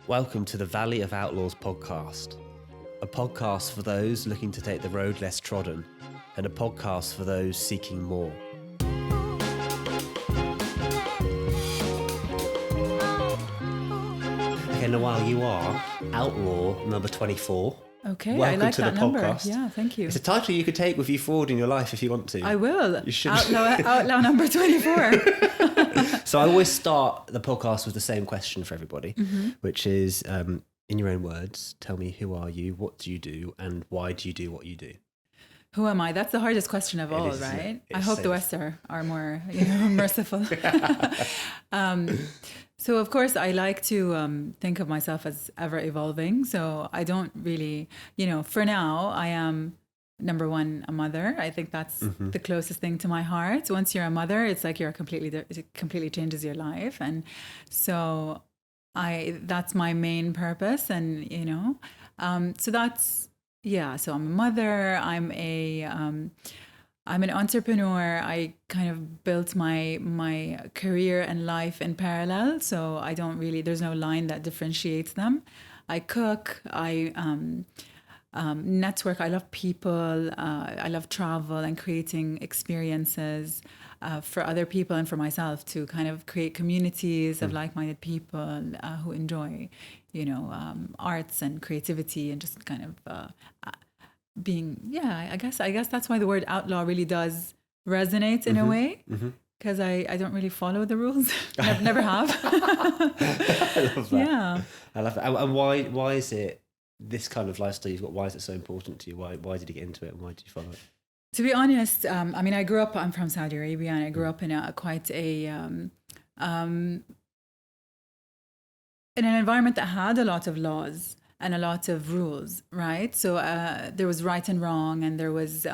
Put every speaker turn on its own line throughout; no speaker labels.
Welcome to the Valley of Outlaws podcast, a podcast for those looking to take the road less trodden, and a podcast for those seeking more. Okay, Nawal, you are Outlaw number 24.
Okay,
Welcome
I like
to
that
the
number.
podcast.
Yeah, thank you.
It's a title you could take with you forward in your life if you want to.
I will.
You should.
Outlaw number 24.
So I always start the podcast with the same question for everybody, which is, in your own words, tell me, who are you, what do you do, and why do you do what you do?
Who am I? That's the hardest question of all, right? I hope the West are more merciful. So, of course, I like to think of myself as ever evolving. So I don't really, for now, I am, number one, a mother. I think that's the closest thing to my heart. Once you're a mother, it's like it completely changes your life. And so that's my main purpose. And, so that's, so I'm a mother. I'm an entrepreneur. I kind of built my career and life in parallel. So there's no line that differentiates them. I cook, I network. I love people. I love travel and creating experiences for other people and for myself to kind of create communities of like-minded people who enjoy, arts and creativity and just kind of being, I guess that's why the word outlaw really does resonate in a way, because I don't really follow the rules. Never have.
I love that.
Yeah.
I love that. And why is it this kind of lifestyle you've got? Why is it so important to you? Why did you get into it, and why did you follow it?
To be honest, I'm from Saudi Arabia, and I grew up in in an environment that had a lot of laws and a lot of rules, right? So there was right and wrong, and there was,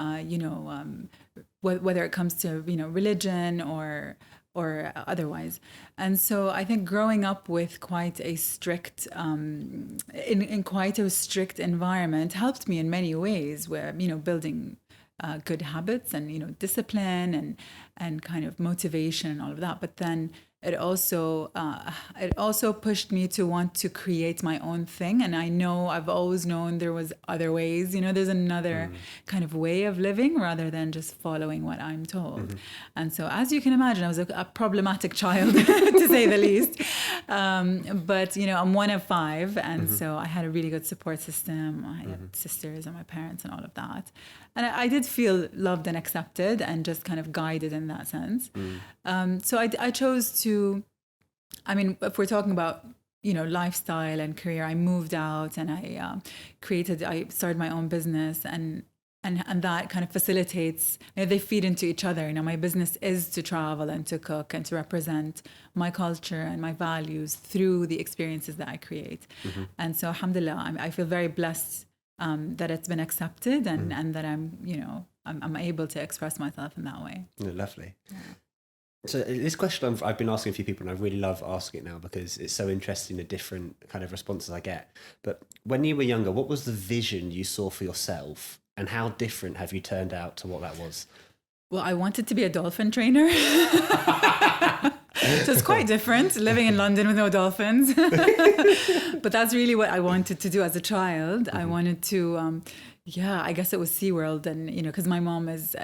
whether it comes to, religion or otherwise. And so I think growing up with quite a strict, in quite a strict environment helped me in many ways, where, building good habits and, discipline and kind of motivation and all of that. But then it also pushed me to want to create my own thing. And I've always known there was other ways, there's another kind of way of living rather than just following what I'm told. And so, as you can imagine, I was a problematic child, to say the least. But, I'm one of five. And so I had a really good support system. I had sisters and my parents and all of that. And I did feel loved and accepted and just kind of guided in that sense. So I chose to, if we're talking about, lifestyle and career, I moved out and I started my own business and that kind of facilitates, they feed into each other. My business is to travel and to cook and to represent my culture and my values through the experiences that I create. And so, alhamdulillah, I feel very blessed that it's been accepted and that I'm able to express myself in that way.
Yeah, lovely.
Yeah.
So this question I've been asking a few people, and I really love asking it now because it's so interesting, the different kind of responses I get. But when you were younger, what was the vision you saw for yourself, and how different have you turned out to what that was?
Well, I wanted to be a dolphin trainer. So it's quite different, living in London with no dolphins. But that's really what I wanted to do as a child. I wanted to, I guess it was SeaWorld. And, because my mom is,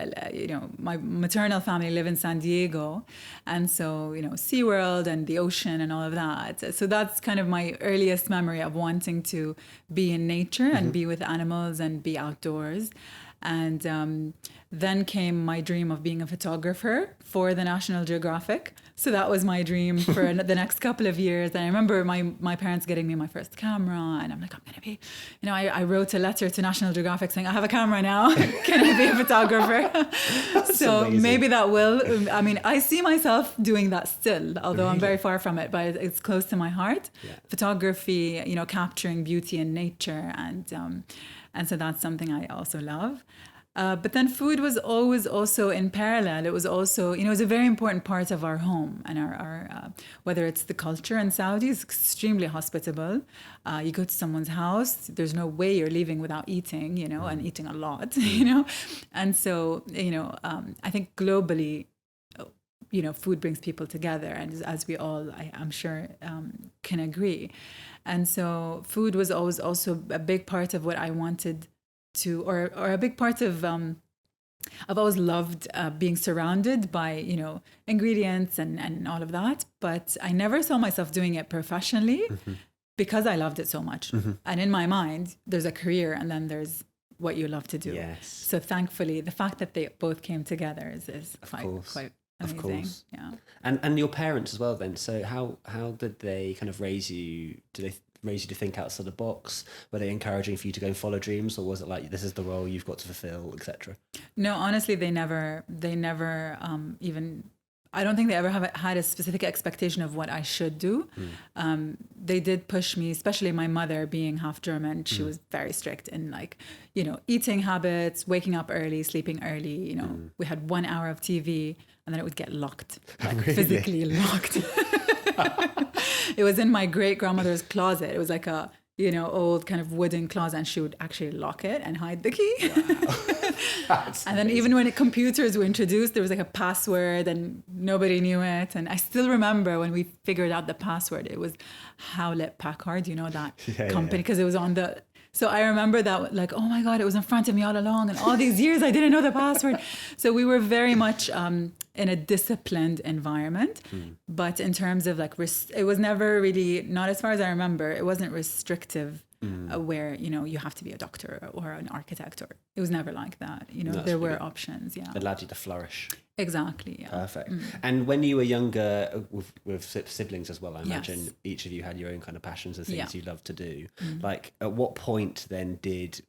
my maternal family live in San Diego. And so, SeaWorld and the ocean and all of that. So that's kind of my earliest memory of wanting to be in nature and be with animals and be outdoors. And then came my dream of being a photographer for the National Geographic. So that was my dream for the next couple of years. And I remember my parents getting me my first camera, and I'm like, I'm going to be, I wrote a letter to National Geographic saying, I have a camera now. Can I be a photographer? So amazing. Maybe that will, I see myself doing that still, although I'm very far from it, but it's close to my heart. Yeah. Photography, capturing beauty in nature. And so that's something I also love. But then food was always also in parallel. It was also, it was a very important part of our home and our whether it's the culture in Saudi, it's extremely hospitable. You go to someone's house, there's no way you're leaving without eating, and eating a lot, And so, I think globally, food brings people together, and as we all, I'm sure, can agree. And so food was always also a big part of what I wanted to, or a big part of, I've always loved being surrounded by, ingredients and all of that. But I never saw myself doing it professionally because I loved it so much. And in my mind, there's a career and then there's what you love to do.
Yes.
So thankfully, the fact that they both came together is quite amazing.
Of course.
Yeah.
And your parents as well then. So how did they kind of raise you? Did they raise you to think outside the box? Were they encouraging for you to go and follow dreams, or was it like, this is the role you've got to fulfill, etc.?
No, honestly, they never even, I don't think they ever had a specific expectation of what I should do. They did push me, especially my mother being half German. She was very strict in eating habits, waking up early, sleeping early. We had 1 hour of TV and then it would get locked, like
Really?
physically locked. It was in my great grandmother's closet. It was like a, old kind of wooden closet, and she would actually lock it and hide the key.
Wow.
And then even when computers were introduced, there was like a password and nobody knew it. And I still remember when we figured out the password, it was Hewlett Packard, that company, because it was on the... So I remember that, like, oh my God, it was in front of me all along. And all these years, I didn't know the password. So we were very much in a disciplined environment. But in terms of like, it was never really, not as far as I remember, it wasn't restrictive where, you have to be a doctor or an architect, or it was never like that. There were options. Yeah.
It allowed you to flourish.
Exactly. Yeah.
Perfect. And when you were younger, with siblings as well, I imagine
Yes.
each of you had your own kind of passions and things
Yeah.
you loved to do. Like, at what point then did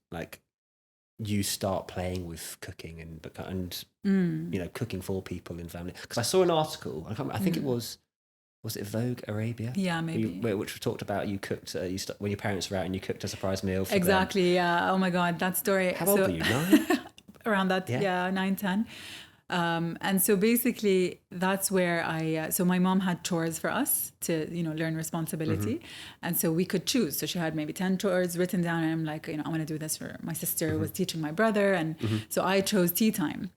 you start playing with cooking and cooking for people in family? Because I saw an article. I think it was it Vogue Arabia?
Yeah, maybe.
Which talked about you cooked when your parents were out and you cooked a surprise meal for them.
Exactly. Yeah. Oh my God, that story.
How old were you? 9?
Around that, yeah, 9, 10. And so basically that's where so my mom had chores for us to, learn responsibility. And so we could choose. So she had maybe 10 chores written down, and I'm like, I want to do this for my sister was teaching my brother. And so I chose tea time.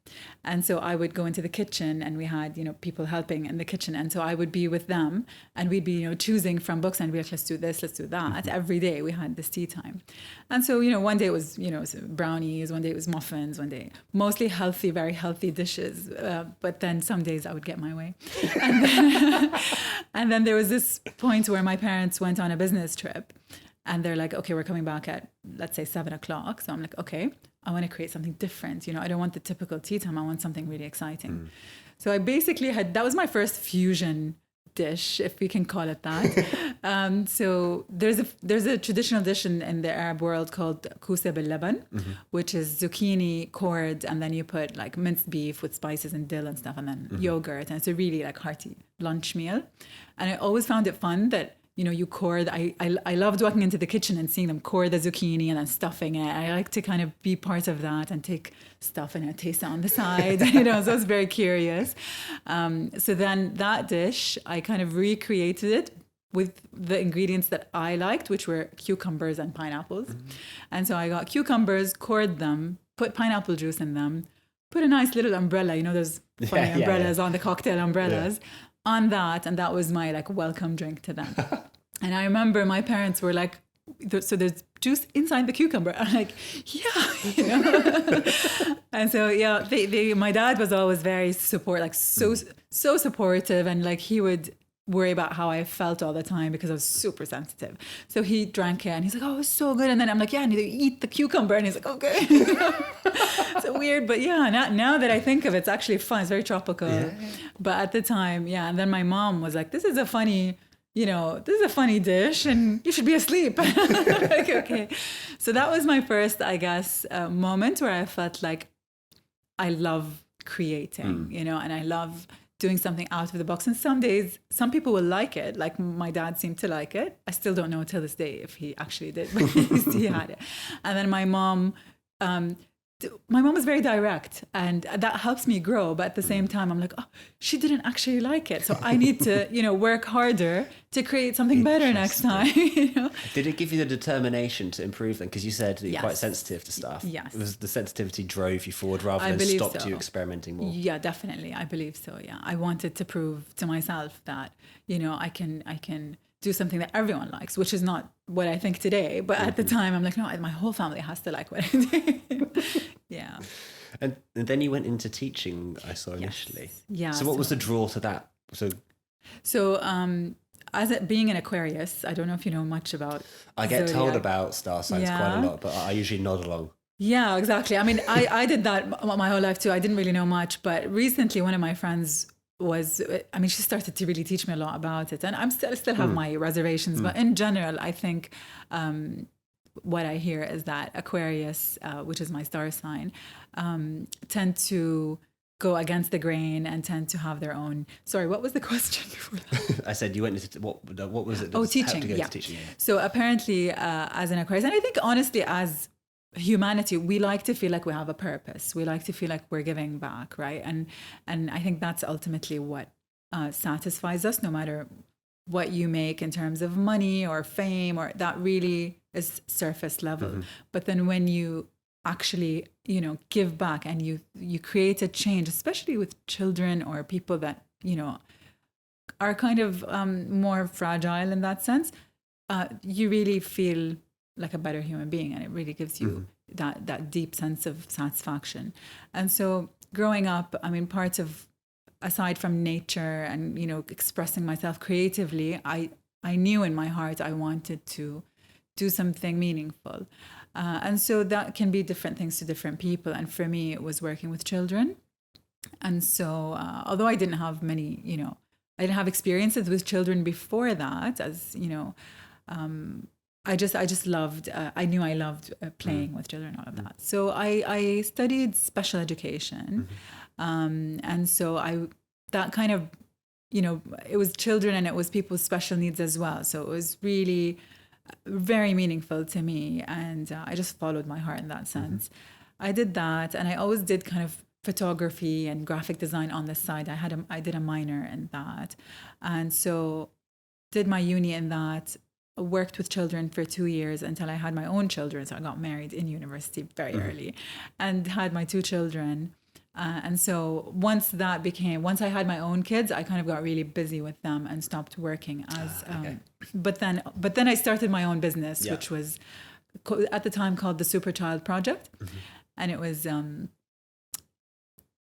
And so I would go into the kitchen, and we had, people helping in the kitchen. And so I would be with them, and we'd be, choosing from books, and we'd be like, let's do this, let's do that. Every day we had this tea time. And so, one day it was, brownies, one day it was muffins, one day mostly healthy, very healthy dishes. But then some days I would get my way. And then there was this point where my parents went on a business trip, and they're like, okay, we're coming back at, let's say 7:00. So I'm like, okay, I want to create something different. I don't want the typical tea time. I want something really exciting. So I basically that was my first fusion dish, if we can call it that. So there's a traditional dish in the Arab world called kousa bil laban, which is zucchini cored, and then you put like minced beef with spices and dill and stuff, and then yogurt, and it's a really like hearty lunch meal. And I always found it fun that you core I loved walking into the kitchen and seeing them core the zucchini and then stuffing it. I like to kind of be part of that and take stuff and taste it on the side, so I was very curious. So then that dish, I kind of recreated it with the ingredients that I liked, which were cucumbers and pineapples. And so I got cucumbers, cored them, put pineapple juice in them, put a nice little umbrella, those funny umbrellas on the cocktail umbrellas. On that, and that was my like welcome drink to them. And I remember my parents were like, so there's juice inside the cucumber. I'm like, yeah, And so my dad was always very so supportive, and like he would worry about how I felt all the time because I was super sensitive. So he drank it and he's like, oh, it's so good. And then I'm like, yeah, I need to eat the cucumber. And he's like, okay. So weird. But yeah, now that I think of it, it's actually fun. It's very tropical. Yeah. But at the time, yeah. And then my mom was like, this is a funny dish and you should be asleep. Like, okay. So that was my first, I guess, moment where I felt like I love creating, and I love doing something out of the box. And some days, some people will like it. Like my dad seemed to like it. I still don't know till this day if he actually did, but he had it. And then my mom was very direct, and that helps me grow. But at the same time, I'm like, oh, she didn't actually like it. So I need to, work harder to create something better next time.
Did it give you the determination to improve then? Because you said that you're
Yes.
quite sensitive to stuff.
Yes.
Was the sensitivity drove you forward rather than stopped you experimenting more?
Yeah, definitely. I believe so. Yeah. I wanted to prove to myself that, I can do something that everyone likes, which is not what I think today. But at the time, I'm like, no, my whole family has to like what I do. Yeah.
And then you went into teaching, I saw initially.
Yeah.
So what was the draw to that? So
as it being an Aquarius, I don't know if you know much about.
I get
Zodiac.
told about star signs quite a lot, but I usually nod along.
Yeah, exactly. I mean, I did that my whole life too. I didn't really know much, but recently one of my friends she started to really teach me a lot about it, and I still have my reservations, but in general, I think what I hear is that Aquarius, which is my star sign, tend to go against the grain and tend to have their own. Sorry, what was the question before that?
I said you went into what was it?
Oh, teaching. Yeah.
Teaching, yeah.
So apparently, as an Aquarius, and I think honestly, as humanity, we like to feel like we have a purpose. We like to feel like we're giving back, right? And I think that's ultimately what satisfies us, no matter what you make in terms of money or fame, or that really is surface level. But then when you actually, give back and you create a change, especially with children or people that, are kind of more fragile in that sense, you really feel like a better human being, and it really gives you that deep sense of satisfaction. And so growing up, I mean, part of, aside from nature and expressing myself creatively, I knew in my heart I wanted to do something meaningful, and so that can be different things to different people, and for me it was working with children. And so although I didn't have many, I didn't have experiences with children before that, as I just loved, I knew I loved playing with children, all of that. So I studied special education. And so that kind of, it was children and it was people with special needs as well. So it was really very meaningful to me. And I just followed my heart in that sense. I did that. And I always did kind of photography and graphic design on the side. I did a minor in that. And so did my uni in that. Worked with children for 2 years until I had my own children. So I got married in university very early and had my 2 children. And so once I had my own kids, I kind of got really busy with them and stopped working as, but then I started my own business, which was at the time called the Super Child Project. And it was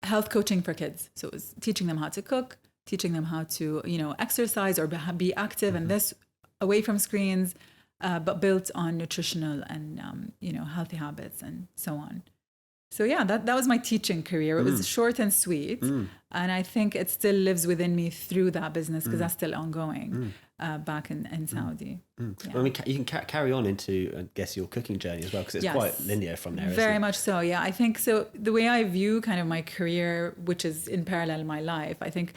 health coaching for kids. So it was teaching them how to cook, teaching them how to, exercise or be active, and this away from screens, but built on nutritional and, healthy habits and so on. So yeah, that was my teaching career. It was short and sweet. And I think it still lives within me through that business because that's still ongoing back in Saudi. Yeah.
Well, I mean, you can carry on into, I guess, your cooking journey as well, because it's quite linear from there.
Very much so, yeah. I think so. The way I view kind of my career, which is in parallel my life, I think,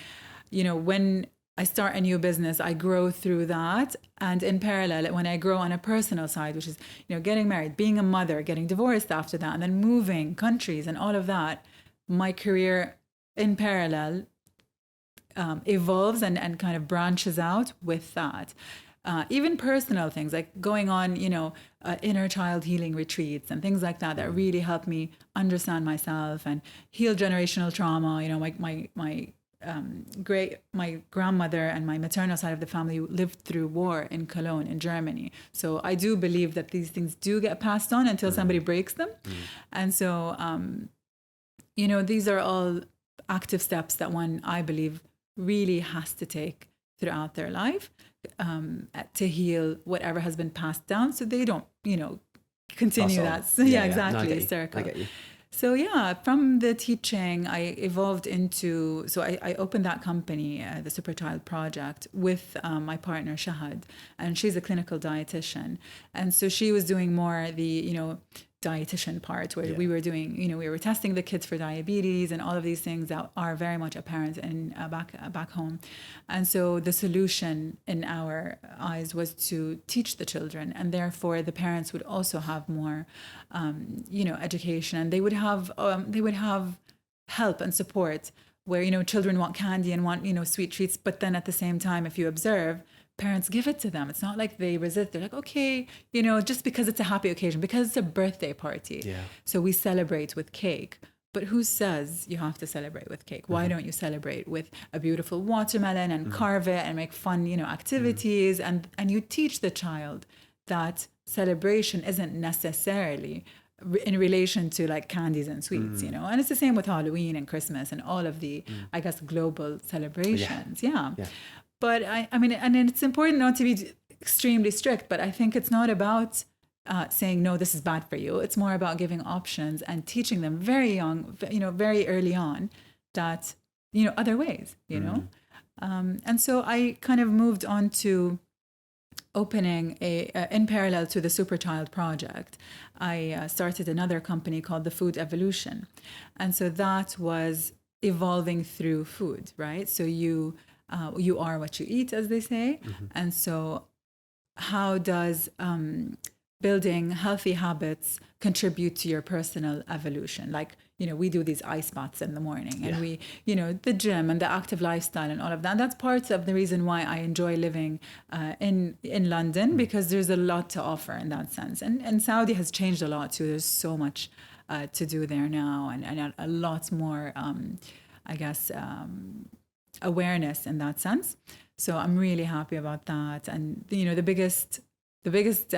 when I start a new business, I grow through that. And in parallel, when I grow on a personal side, which is, getting married, being a mother, getting divorced after that, and then moving countries and all of that, my career in parallel evolves and kind of branches out with that. Even personal things like going on, inner child healing retreats and things like that really help me understand myself and heal generational trauma. My grandmother and my maternal side of the family lived through war in Cologne in Germany. So I do believe that these things do get passed on until somebody breaks them. And so, these are all active steps that one, I believe, really has to take throughout their life to heal whatever has been passed down so they don't, continue that. Exactly.
No,
circle.
I get you.
So yeah, from the teaching, I evolved into, so I opened that company, the Super Child Project, with my partner Shahad, and she's a clinical dietitian. And so she was doing more the, dietitian part where we were doing, we were testing the kids for diabetes and all of these things that are very much apparent in back home. And so the solution in our eyes was to teach the children, and therefore the parents would also have more, education, and they would have help and support where, children want candy and want, sweet treats, but then at the same time, if you observe, parents give it to them. It's not like they resist. They're like, okay, just because it's a happy occasion, because it's a birthday party.
Yeah.
So we celebrate with cake, But who says you have to celebrate with cake? Why don't you celebrate with a beautiful watermelon and carve it and make fun, activities, and you teach the child that celebration isn't necessarily in relation to like candies and sweets, and it's the same with Halloween and Christmas and all of the, I guess, global celebrations. Yeah. But I mean, and it's important not to be extremely strict, but I think it's not about saying, no, this is bad for you. It's more about giving options and teaching them very young, very early on that, other ways, and so I kind of moved on to opening in parallel to the Super Child project. I started another company called the Food Evolution. And so that was evolving through food, right? So you are what you eat, as they say. And so how does building healthy habits contribute to your personal evolution? Like, we do these ice baths in the morning and we, the gym and the active lifestyle and all of that. And that's part of the reason why I enjoy living in London, because there's a lot to offer in that sense. And Saudi has changed a lot too. There's so much to do there now, and a lot more, I guess, awareness in that sense. So I'm really happy about that. And, the biggest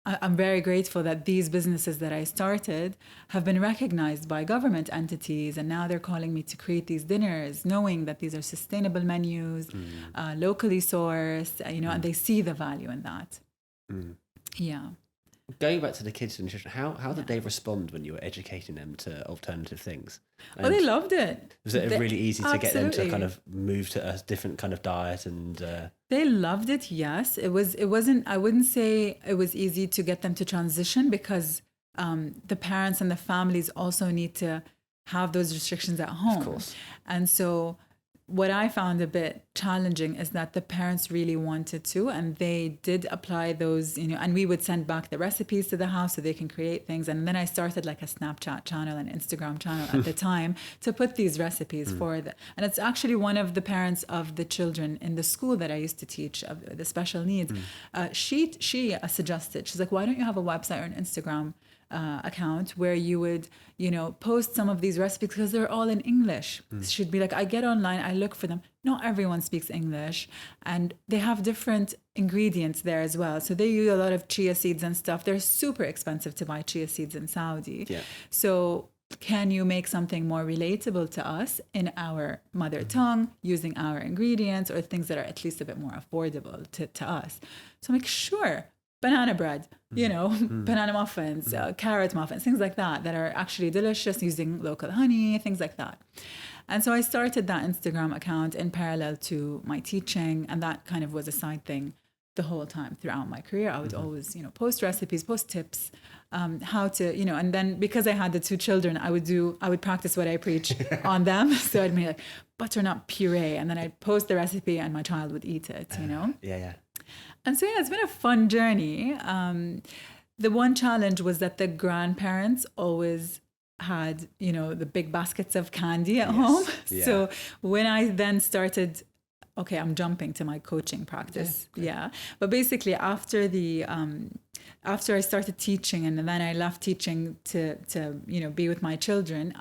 I'm very grateful that these businesses that I started have been recognized by government entities, and now they're calling me to create these dinners, knowing that these are sustainable menus, locally sourced, and they see the value in that. Yeah.
Going back to the kids' nutrition, how did they respond when you were educating them to alternative things? And
they loved it.
Was it really easy to get them to kind of move to a different kind of diet? And
they loved it. Yes, it wasn't. I wouldn't say it was easy to get them to transition, because the parents and the families also need to have those restrictions at home.
Of course.
And so what I found a bit challenging is that the parents really wanted to, and they did apply those, and we would send back the recipes to the house so they can create things. And then I started like a Snapchat channel and Instagram channel at the time to put these recipes for the, and it's actually one of the parents of the children in the school that I used to teach, of the special needs. She suggested, she's like, why don't you have a website or an Instagram account where you would, post some of these recipes, because they're all in English. She'd be like, I get online, I look for them. Not everyone speaks English, and they have different ingredients there as well. So they use a lot of chia seeds and stuff. They're super expensive to buy chia seeds in Saudi. Yeah. So can you make something more relatable to us in our mother tongue, using our ingredients, or things that are at least a bit more affordable to us? So I'm like, sure. Banana bread, banana muffins, carrot muffins, things like that are actually delicious, using local honey, things like that. And so I started that Instagram account in parallel to my teaching, and that kind of was a side thing the whole time throughout my career. I would always, post recipes, post tips, how to, and then because I had the two children, I would practice what I preach on them. So I'd make like butternut puree, and then I'd post the recipe and my child would eat it,
Yeah.
And so, it's been a fun journey. The one challenge was that the grandparents always had, the big baskets of candy at home. Yeah. So when I then started, okay, I'm jumping to my coaching practice. Yeah. But basically after I started teaching, and then I left teaching to be with my children,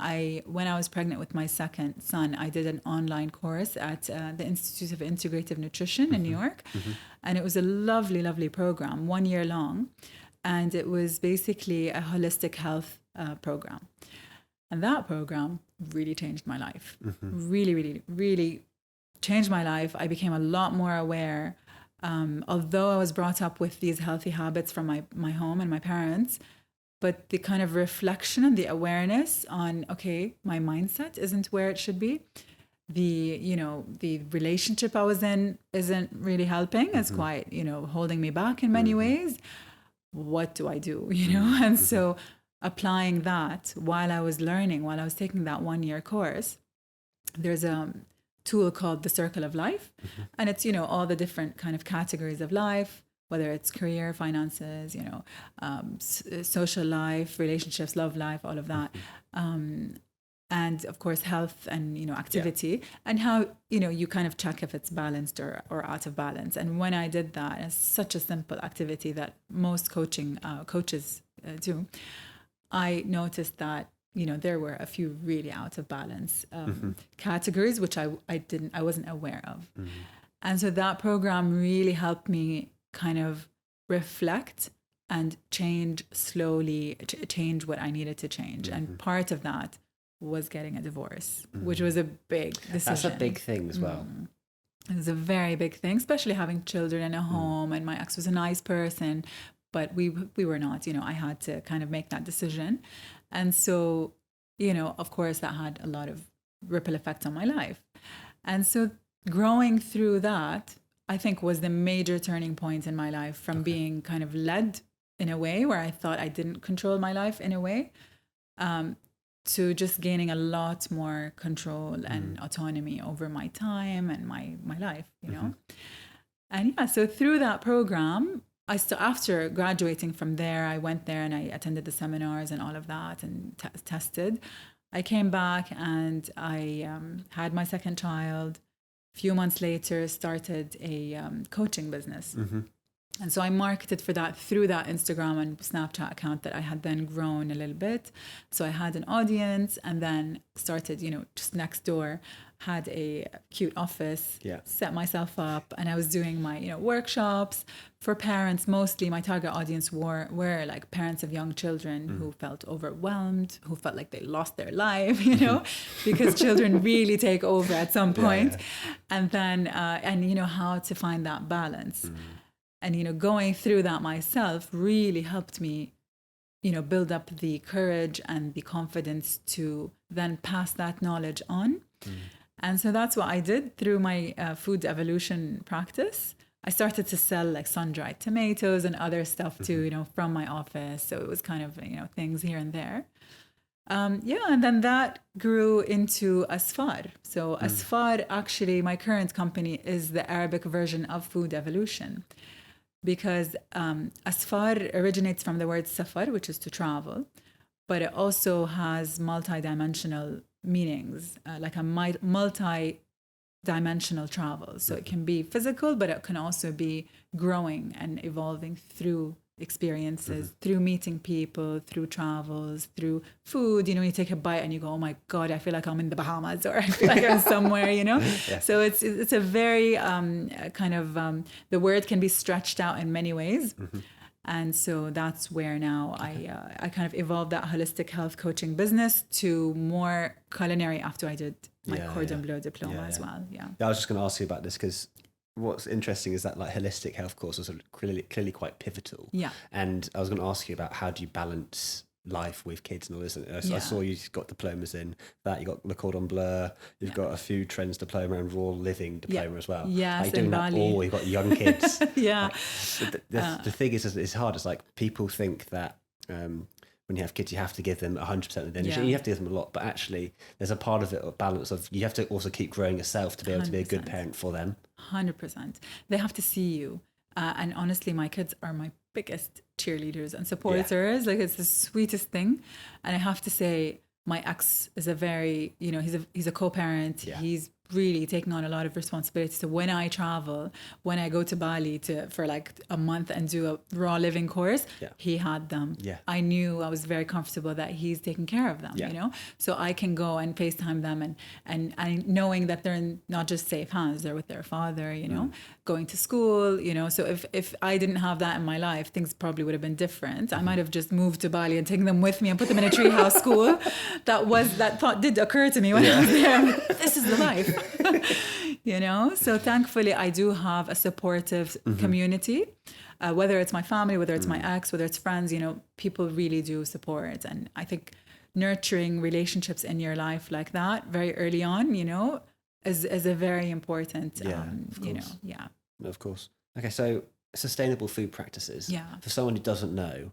when I was pregnant with my second son, I did an online course at the Institute of Integrative Nutrition in New York. And it was a lovely, lovely program, 1 year long. And it was basically a holistic health program. And that program really changed my life. Really, really, really changed my life. I became a lot more aware. Although I was brought up with these healthy habits from my home and my parents, but the kind of reflection and the awareness on, okay, my mindset isn't where it should be. The relationship I was in isn't really helping. It's quite, holding me back in many ways. What do I do, And so applying that while I was taking that 1 year course, there's a tool called the Circle of Life. And it's, all the different kind of categories of life, whether it's career, finances, social life, relationships, love life, all of that. And of course, health and, activity, and how, you kind of check if it's balanced or out of balance. And when I did that, it's such a simple activity that most coaches do. I noticed that there were a few really out of balance categories, which I wasn't aware of. And so that program really helped me kind of reflect and change slowly, change what I needed to change. And part of that was getting a divorce, which was a big decision.
That's a big thing as well.
It was a very big thing, especially having children in a home. And my ex was a nice person, but we were not. I had to kind of make that decision. And so, of course, that had a lot of ripple effects on my life. And so growing through that, I think, was the major turning point in my life, from being kind of led in a way where I thought I didn't control my life in a way, to just gaining a lot more control and autonomy over my time and my life, And yeah, so through that program, after graduating from there, I went there and I attended the seminars and all of that and tested. I came back and I had my second child. A few months later, started a coaching business. And so I marketed for that through that Instagram and Snapchat account that I had then grown a little bit. So I had an audience, and then started, just next door, had a cute office, set myself up, and I was doing my, workshops for parents. Mostly my target audience were like parents of young children who felt overwhelmed, who felt like they lost their life, because children really take over at some point. And then, how to find that balance. And, going through that myself really helped me, build up the courage and the confidence to then pass that knowledge on. And so that's what I did through my food evolution practice. I started to sell like sun-dried tomatoes and other stuff too, from my office. So it was kind of, things here and there. And then that grew into Asfar. So Asfar, actually, my current company is the Arabic version of food evolution. Because Asfar originates from the word safar, which is to travel, but it also has multi-dimensional meanings, like a multi-dimensional travel. So it can be physical, but it can also be growing and evolving through experiences, through meeting people, through travels, through food. You take a bite and you go, oh my God, I feel like I'm in the Bahamas, or I feel like I'm somewhere, So it's a very the word can be stretched out in many ways. And so that's where now I kind of evolved that holistic health coaching business to more culinary after I did my cordon bleu diploma as well. Yeah,
I was just going to ask you about this, because what's interesting is that like holistic health courses are clearly quite pivotal.
Yeah.
And I was going to ask you about how do you balance life with kids and all this. I saw you got diplomas in that. You got the cordon bleu. You've got a food trends diploma and raw living diploma as well.
Yes,
you're doing that
Bali.
all. You've got young kids. The thing is, it's hard. It's like people think that when you have kids, you have to give them 100% of the energy. You have to give them a lot, but actually there's a part of it, a balance of, you have to also keep growing yourself to be able 100%. To be a good parent for them.
100%. They have to see you. And honestly, my kids are my biggest cheerleaders and supporters. Like, it's the sweetest thing. And I have to say, my ex is a very, he's a co-parent. He's really taking on a lot of responsibility. So when I travel, when I go to Bali for like a month and do a raw living course, he had them. I knew I was very comfortable that he's taking care of them, so I can go and FaceTime them and knowing that they're in not just safe hands, they're with their father, going to school, so if I didn't have that in my life, things probably would have been different. I might have just moved to Bali and taken them with me and put them in a treehouse school. That thought did occur to me when I was there. This is the life. So thankfully I do have a supportive community, whether it's my family, whether it's my ex, whether it's friends, people really do support. And I think nurturing relationships in your life like that very early on, is a very important,
Of course. Okay. So sustainable food practices. For someone who doesn't know.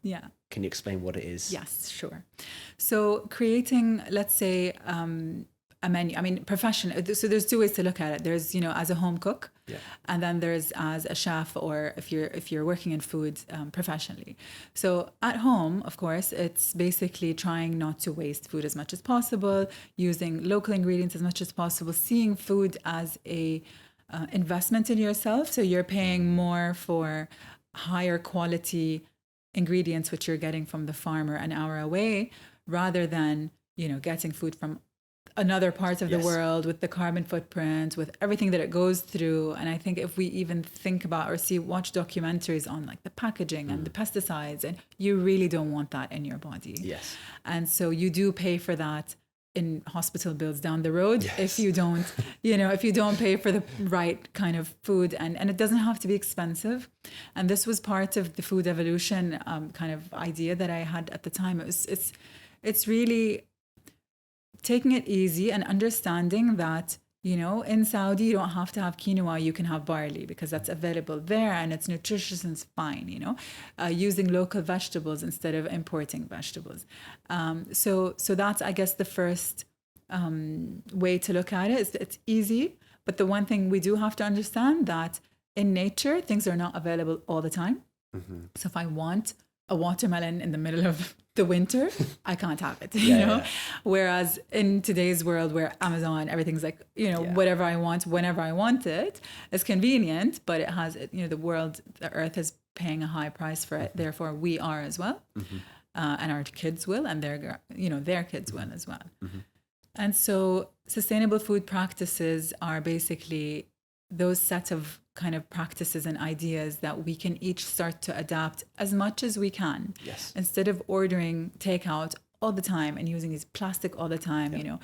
Can you explain what it is?
Yes, sure. So creating, let's say, a menu. I mean, professional. So there's two ways to look at it. There's, as a home cook, and then there's as a chef, or if you're working in food professionally. So at home, of course, it's basically trying not to waste food as much as possible, using local ingredients as much as possible, seeing food as a investment in yourself. So you're paying more for higher quality ingredients, which you're getting from the farmer an hour away, rather than getting food from another part of the
Yes.
world, with the carbon footprint, with everything that it goes through. And I think if we even think about or watch documentaries on like the packaging and the pesticides, and you really don't want that in your body.
Yes.
And so you do pay for that in hospital bills down the road.
Yes.
If you don't, if you don't pay for the right kind of food, and it doesn't have to be expensive. And this was part of the food evolution kind of idea that I had at the time. It's really taking it easy and understanding that, in Saudi, you don't have to have quinoa, you can have barley because that's available there and it's nutritious and it's fine, using local vegetables instead of importing vegetables. So that's, I guess, the first way to look at it. It's easy, but the one thing we do have to understand that in nature, things are not available all the time. So if I want a watermelon in the middle of the winter, I can't have it, you know? Yeah. Whereas in today's world where Amazon, everything's like, whatever I want, whenever I want it, it's convenient, but it has, the earth is paying a high price for it. Therefore we are as well. And our kids will, and their kids will as well. And so sustainable food practices are basically those set of kind of practices and ideas that we can each start to adapt as much as we can.
Yes.
Instead of ordering takeout all the time and using these plastic all the time,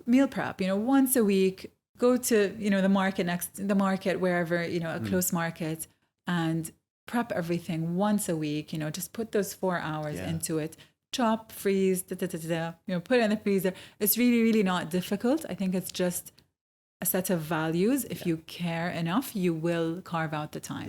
meal prep, once a week, go to, the market, wherever, a close market, and prep everything once a week, just put those 4 hours into it, chop, freeze, put it in the freezer. It's really, really not difficult. I think it's just a set of values. If you care enough, you will carve out the time,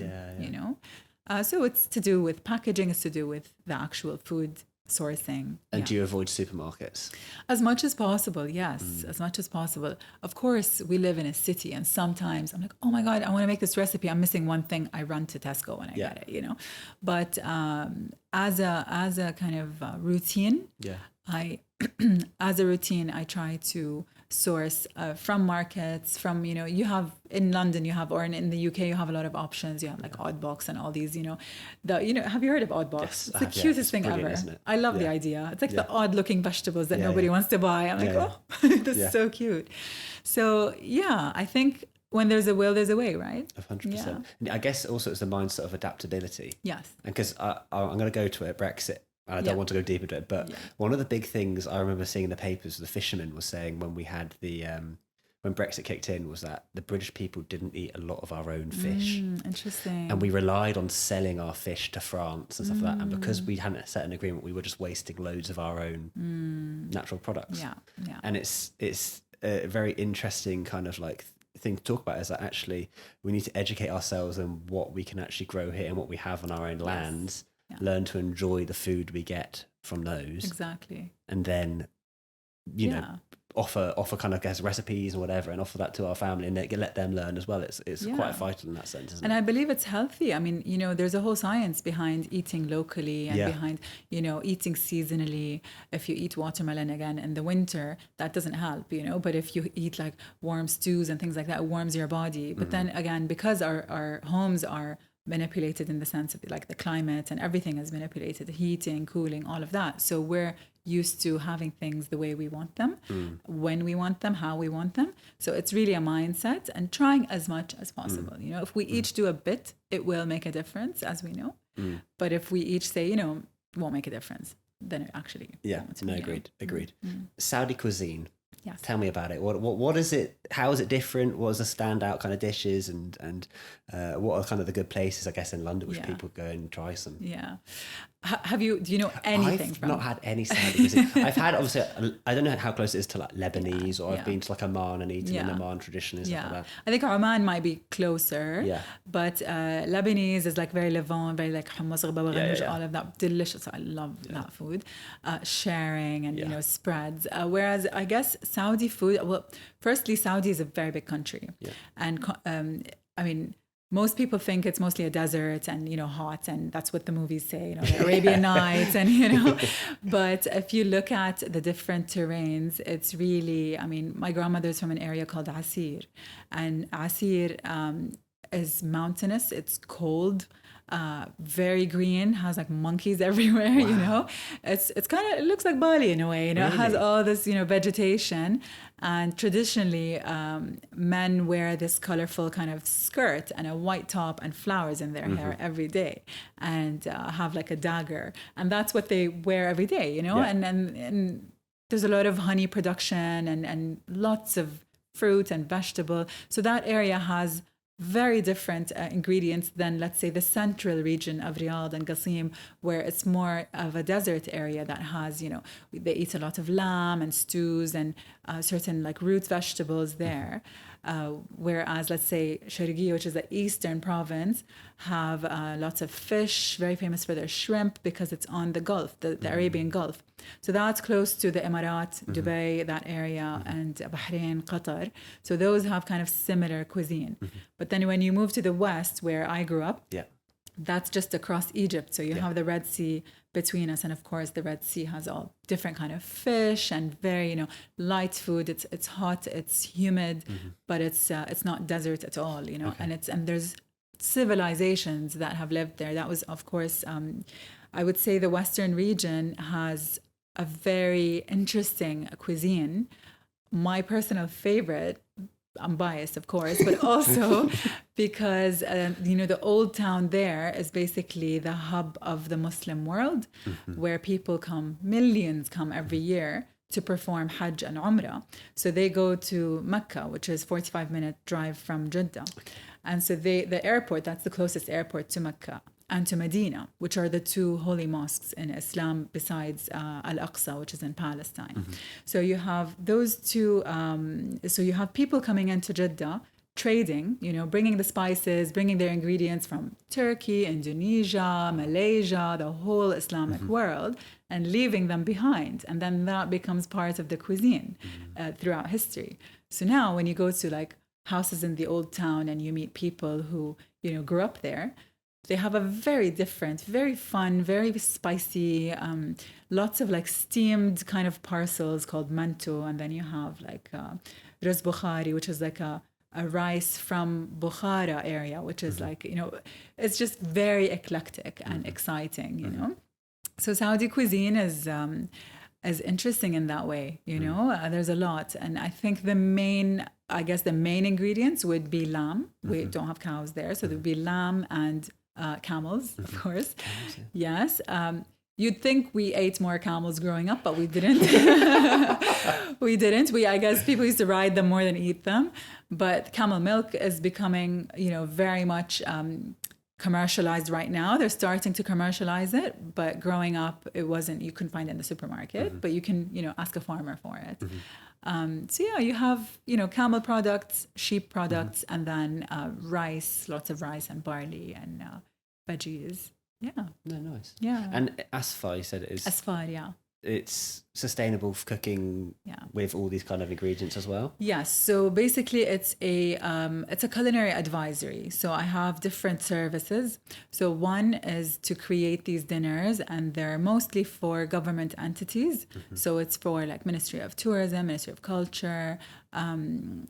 so it's to do with packaging, it's to do with the actual food sourcing.
And do you avoid supermarkets?
As much as possible, yes, as much as possible. Of course, we live in a city, and sometimes I'm like, oh my God, I want to make this recipe. I'm missing one thing. I run to Tesco and I get it, But as a kind of routine, as a routine, I try to source from markets, from, you have in London, or in the UK, you have a lot of options. You have like Oddbox and all these, have you heard of Oddbox?
Yes,
it's the cutest thing ever.
Isn't it?
I love the idea. It's like the odd looking vegetables that nobody wants to buy. I'm like, oh, this is so cute. So I think when there's a will, there's a way, right?
100%. I guess also it's the mindset of adaptability.
Yes.
Because I'm going to go to it, Brexit. I don't want to go deep into it, but one of the big things I remember seeing in the papers, the fisherman was saying when we had when Brexit kicked in, was that the British people didn't eat a lot of our own fish.
Interesting.
And we relied on selling our fish to France and stuff like that. And because we hadn't set an agreement, we were just wasting loads of our own natural products.
Yeah.
And it's a very interesting kind of like thing to talk about, is that actually we need to educate ourselves on what we can actually grow here and what we have on our own lands. Learn to enjoy the food we get from those.
Exactly.
And then, offer kind of, I guess, recipes and whatever, and offer that to our family and let them learn as well. It's quite vital in that sense, isn't it?
And I believe it's healthy. I mean, there's a whole science behind eating locally and behind, eating seasonally. If you eat watermelon again in the winter, that doesn't help, but if you eat like warm stews and things like that, it warms your body. But then again, because our homes are manipulated in the sense of like the climate and everything is manipulated, heating, cooling, all of that. So we're used to having things the way we want them, when we want them, how we want them. So it's really a mindset and trying as much as possible. If we each do a bit, it will make a difference, as we know. But if we each say, won't make a difference, then it actually won't.
Agreed. Saudi cuisine.
Yes.
Tell me about it. What is it? How is it different? What are the standout kind of dishes, and what are kind of the good places, I guess, in London which people go and try some?
Yeah. Do you know anything
I've
from?
not had any Saudi cuisine. I've had, obviously, I don't know how close it is to like Lebanese, or I've been to like Oman and eaten in Oman tradition and stuff like that.
I think Oman might be closer.
Yeah.
But Lebanese is like very Levant, very like hummus, all of that, delicious. I love that food. Sharing and spreads. Whereas I guess Saudi food. Well, firstly, Saudi is a very big country, and I mean, most people think it's mostly a desert and hot, and that's what the movies say, the Arabian Nights, and but if you look at the different terrains, it's really, I mean, my grandmother's from an area called Asir, and Asir is mountainous, it's cold, very green, has like monkeys everywhere. You know, it's kind of, it looks like Bali in a way. You know, it has
Really?
all this, you know, vegetation, and traditionally men wear this colorful kind of skirt and a white top and flowers in their hair every day, and have like a dagger, and that's what they wear every day. You know,
Yeah.
and there's a lot of honey production and lots of fruit and vegetable. So that area has very different ingredients than, let's say, the central region of Riyadh and Qasim, where it's more of a desert area that has, you know, they eat a lot of lamb and stews and certain like root vegetables there. Whereas, let's say, Sharqiya, which is the eastern province, have lots of fish, very famous for their shrimp because it's on the Gulf, the Arabian Gulf. So that's close to the Emirat, Dubai, that area, and Bahrain, Qatar. So those have kind of similar cuisine. But then when you move to the west, where I grew up,
Yeah.
that's just across Egypt. So you have the Red Sea between us, and of course the Red Sea has all different kind of fish and very, you know, light food. It's hot, it's humid, but it's not desert at all, you know. And there's civilizations that have lived there. That was, of course, I would say the Western region has a very interesting cuisine. My personal favorite, I'm biased, of course, but also because, you know, the old town there is basically the hub of the Muslim world, where people come, millions come every year to perform Hajj and Umrah. So they go to Mecca, which is 45-minute drive from Jeddah. And so the airport, that's the closest airport to Mecca, and to Medina, which are the two holy mosques in Islam besides Al-Aqsa, which is in Palestine. So you have those two, so you have people coming into Jeddah, trading, you know, bringing the spices, bringing their ingredients from Turkey, Indonesia, Malaysia, the whole Islamic world, and leaving them behind. And then that becomes part of the cuisine throughout history. So now when you go to like houses in the old town and you meet people who, you know, grew up there, they have a very different, very fun, very spicy, lots of like steamed kind of parcels called manto. And then you have like ras Bukhari, which is like a rice from Bukhara area, which is like, you know, it's just very eclectic and exciting, you know. So Saudi cuisine is interesting in that way, you know. There's a lot. And I think the main ingredients would be lamb. We don't have cows there. So there would be lamb and camels, of course.
Camels,
Yes. You'd think we ate more camels growing up, but we didn't. We didn't. I guess people used to ride them more than eat them. But camel milk is becoming, you know, very much commercialized right now. They're starting to commercialize it, but growing up, it wasn't. You couldn't find it in the supermarket, but you can, you know, ask a farmer for it. So yeah, you have, you know, camel products, sheep products, and then rice, lots of rice and barley and veggies. Yeah.
No, nice.
Yeah.
And asfar, you said it is.
Asfar, yeah.
It's sustainable for cooking with all these kind of ingredients as well.
Yes. So basically, it's a culinary advisory. So I have different services. So one is to create these dinners, and they're mostly for government entities. So it's for like Ministry of Tourism, Ministry of Culture, and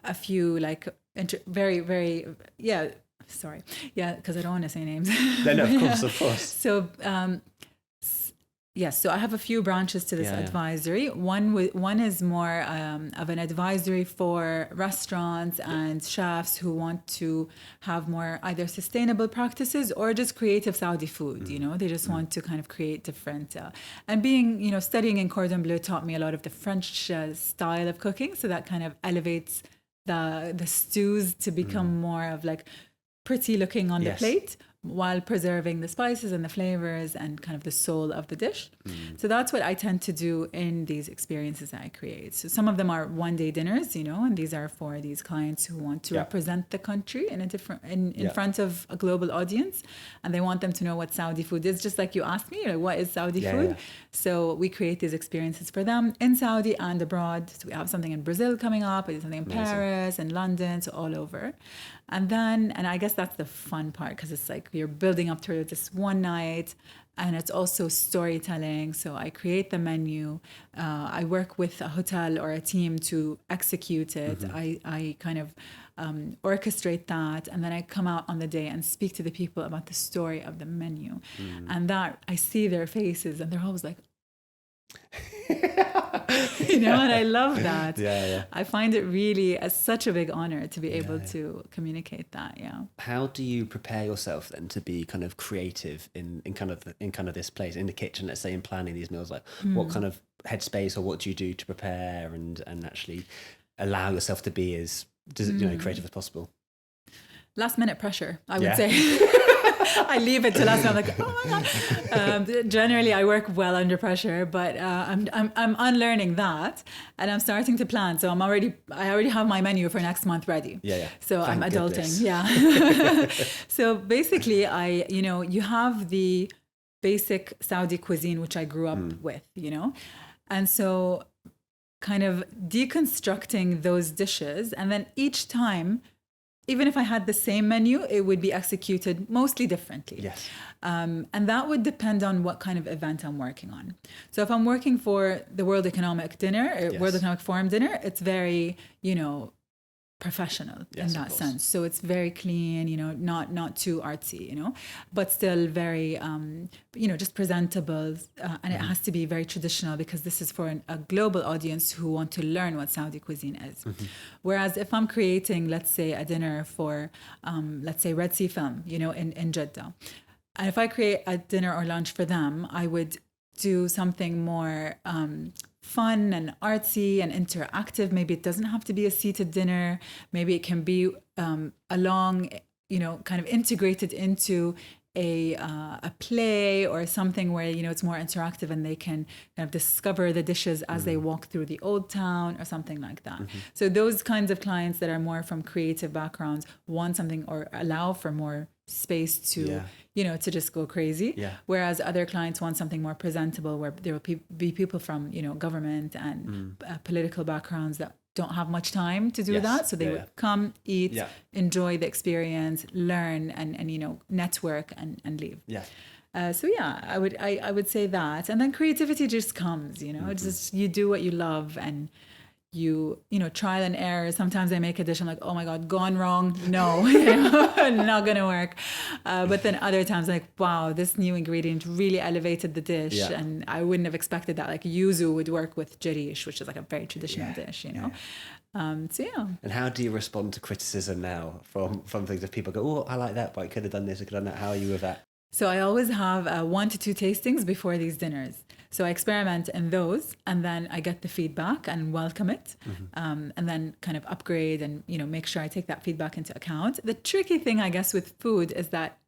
a few like very, very, sorry. Yeah, because I don't want to say names.
No, of course.
So, yes, so I have a few branches to this advisory. One is more of an advisory for restaurants and chefs who want to have more either sustainable practices or just creative Saudi food. You know, they just want to kind of create different. And being, you know, studying in Cordon Bleu taught me a lot of the French style of cooking. So that kind of elevates the stews to become more of like pretty looking on the plate, while preserving the spices and the flavors and kind of the soul of the dish. So that's what I tend to do in these experiences that I create. So some of them are one-day dinners, you know, and these are for these clients who want to represent the country in a different in front of a global audience, and they want them to know what Saudi food is. Just like you asked me, like, what is Saudi food? So we create these experiences for them in Saudi and abroad. So we have something in Brazil coming up, we have something in Paris and London, so all over. And then, and I guess that's the fun part, because it's like you're building up to this one night, and it's also storytelling. So I create the menu. I work with a hotel or a team to execute it. I kind of orchestrate that, and then I come out on the day and speak to the people about the story of the menu. And that I see their faces and they're always like, and I love that. I find it really such a big honor to be able to communicate that.
How do you prepare yourself then to be kind of creative in kind of this place in the kitchen, let's say, in planning these meals? Like what kind of headspace or what do you do to prepare and actually allow yourself to be as creative as possible?
Last minute pressure, I would say. I leave it till last minute. I'm like, oh my God. Generally, I work well under pressure, but I'm unlearning that, and I'm starting to plan. So I already have my menu for next month ready. So
Thank
I'm adulting.
Goodness.
So basically, you have the basic Saudi cuisine, which I grew up with, and so kind of deconstructing those dishes, and then each time, even if I had the same menu, it would be executed mostly differently.
Yes.
And that would depend on what kind of event I'm working on. So if I'm working for the World Economic Dinner, World Economic Forum dinner, it's very, professional in that sense. So it's very clean, not too artsy, but still very, just presentable. And it has to be very traditional because this is for a global audience who want to learn what Saudi cuisine is. Whereas if I'm creating, let's say, a dinner for, let's say, Red Sea Film, in Jeddah, and if I create a dinner or lunch for them, I would do something more fun and artsy and interactive. Maybe it doesn't have to be a seated dinner. Maybe it can be a long, kind of integrated into a play or something where it's more interactive and they can kind of discover the dishes as they walk through the old town or something like that. So those kinds of clients that are more from creative backgrounds want something or allow for more space to to just go crazy, whereas other clients want something more presentable where there will be people from government and political backgrounds that don't have much time to do that, so they would come, eat, enjoy the experience, learn, and network and leave. I would say that, and then creativity just comes. It's just you do what you love and you trial and error. Sometimes I make a dish, I'm like, oh my God, gone wrong, no, not gonna work. But then other times, like, wow, this new ingredient really elevated the dish, and I wouldn't have expected that. Like yuzu would work with jarish, which is like a very traditional dish, And
how do you respond to criticism now from things that people go, oh, I like that, but I could have done this, I could have done that? How are you with that?
So I always have 1 to 2 tastings before these dinners. So I experiment in those, and then I get the feedback and welcome it, and then kind of upgrade and make sure I take that feedback into account. The tricky thing, I guess, with food is that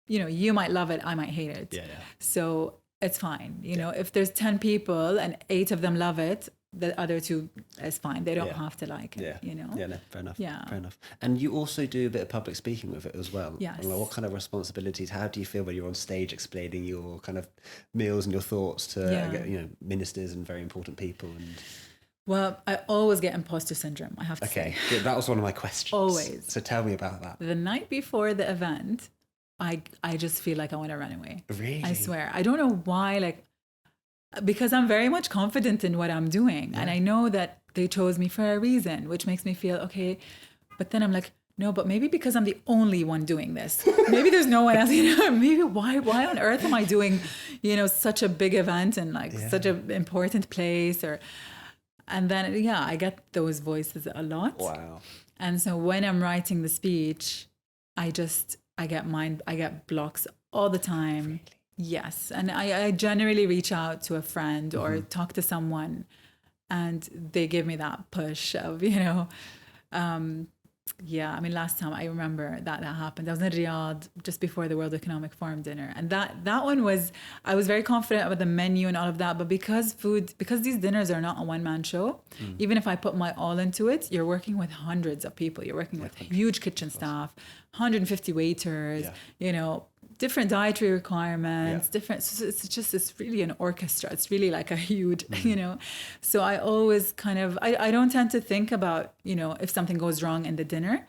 you might love it, I might hate it. So it's fine. If there's 10 people and 8 of them love it, the other 2 is fine. They don't have to like it,
no, fair enough. Fair enough. And you also do a bit of public speaking with it as well.
Yes.
What kind of responsibilities, how do you feel when you're on stage explaining your kind of meals and your thoughts to ministers and very important people? And
well, I always get imposter syndrome, I have to say.
Okay, that was one of my questions.
Always.
So tell me about that.
The night before the event, I just feel like I want to run away.
Really?
I swear. I don't know why, because I'm very much confident in what I'm doing. And I know that they chose me for a reason, which makes me feel okay. But then I'm like, no, but maybe because I'm the only one doing this. Maybe there's no one else. Maybe why on earth am I doing, such a big event and such an important place? And then, I get those voices a lot.
Wow.
And so when I'm writing the speech, I get blocks all the time.
Really?
Yes. And I generally reach out to a friend or talk to someone and they give me that push of, last time I remember that happened. I was in Riyadh just before the World Economic Forum dinner. And that one was, I was very confident about the menu and all of that. But because these dinners are not a one-man show, even if I put my all into it, you're working with hundreds of people. You're working with huge kitchen staff, 150 waiters, different dietary requirements, different. So it's really an orchestra. It's really like a huge, So I always kind of, I don't tend to think about, if something goes wrong in the dinner,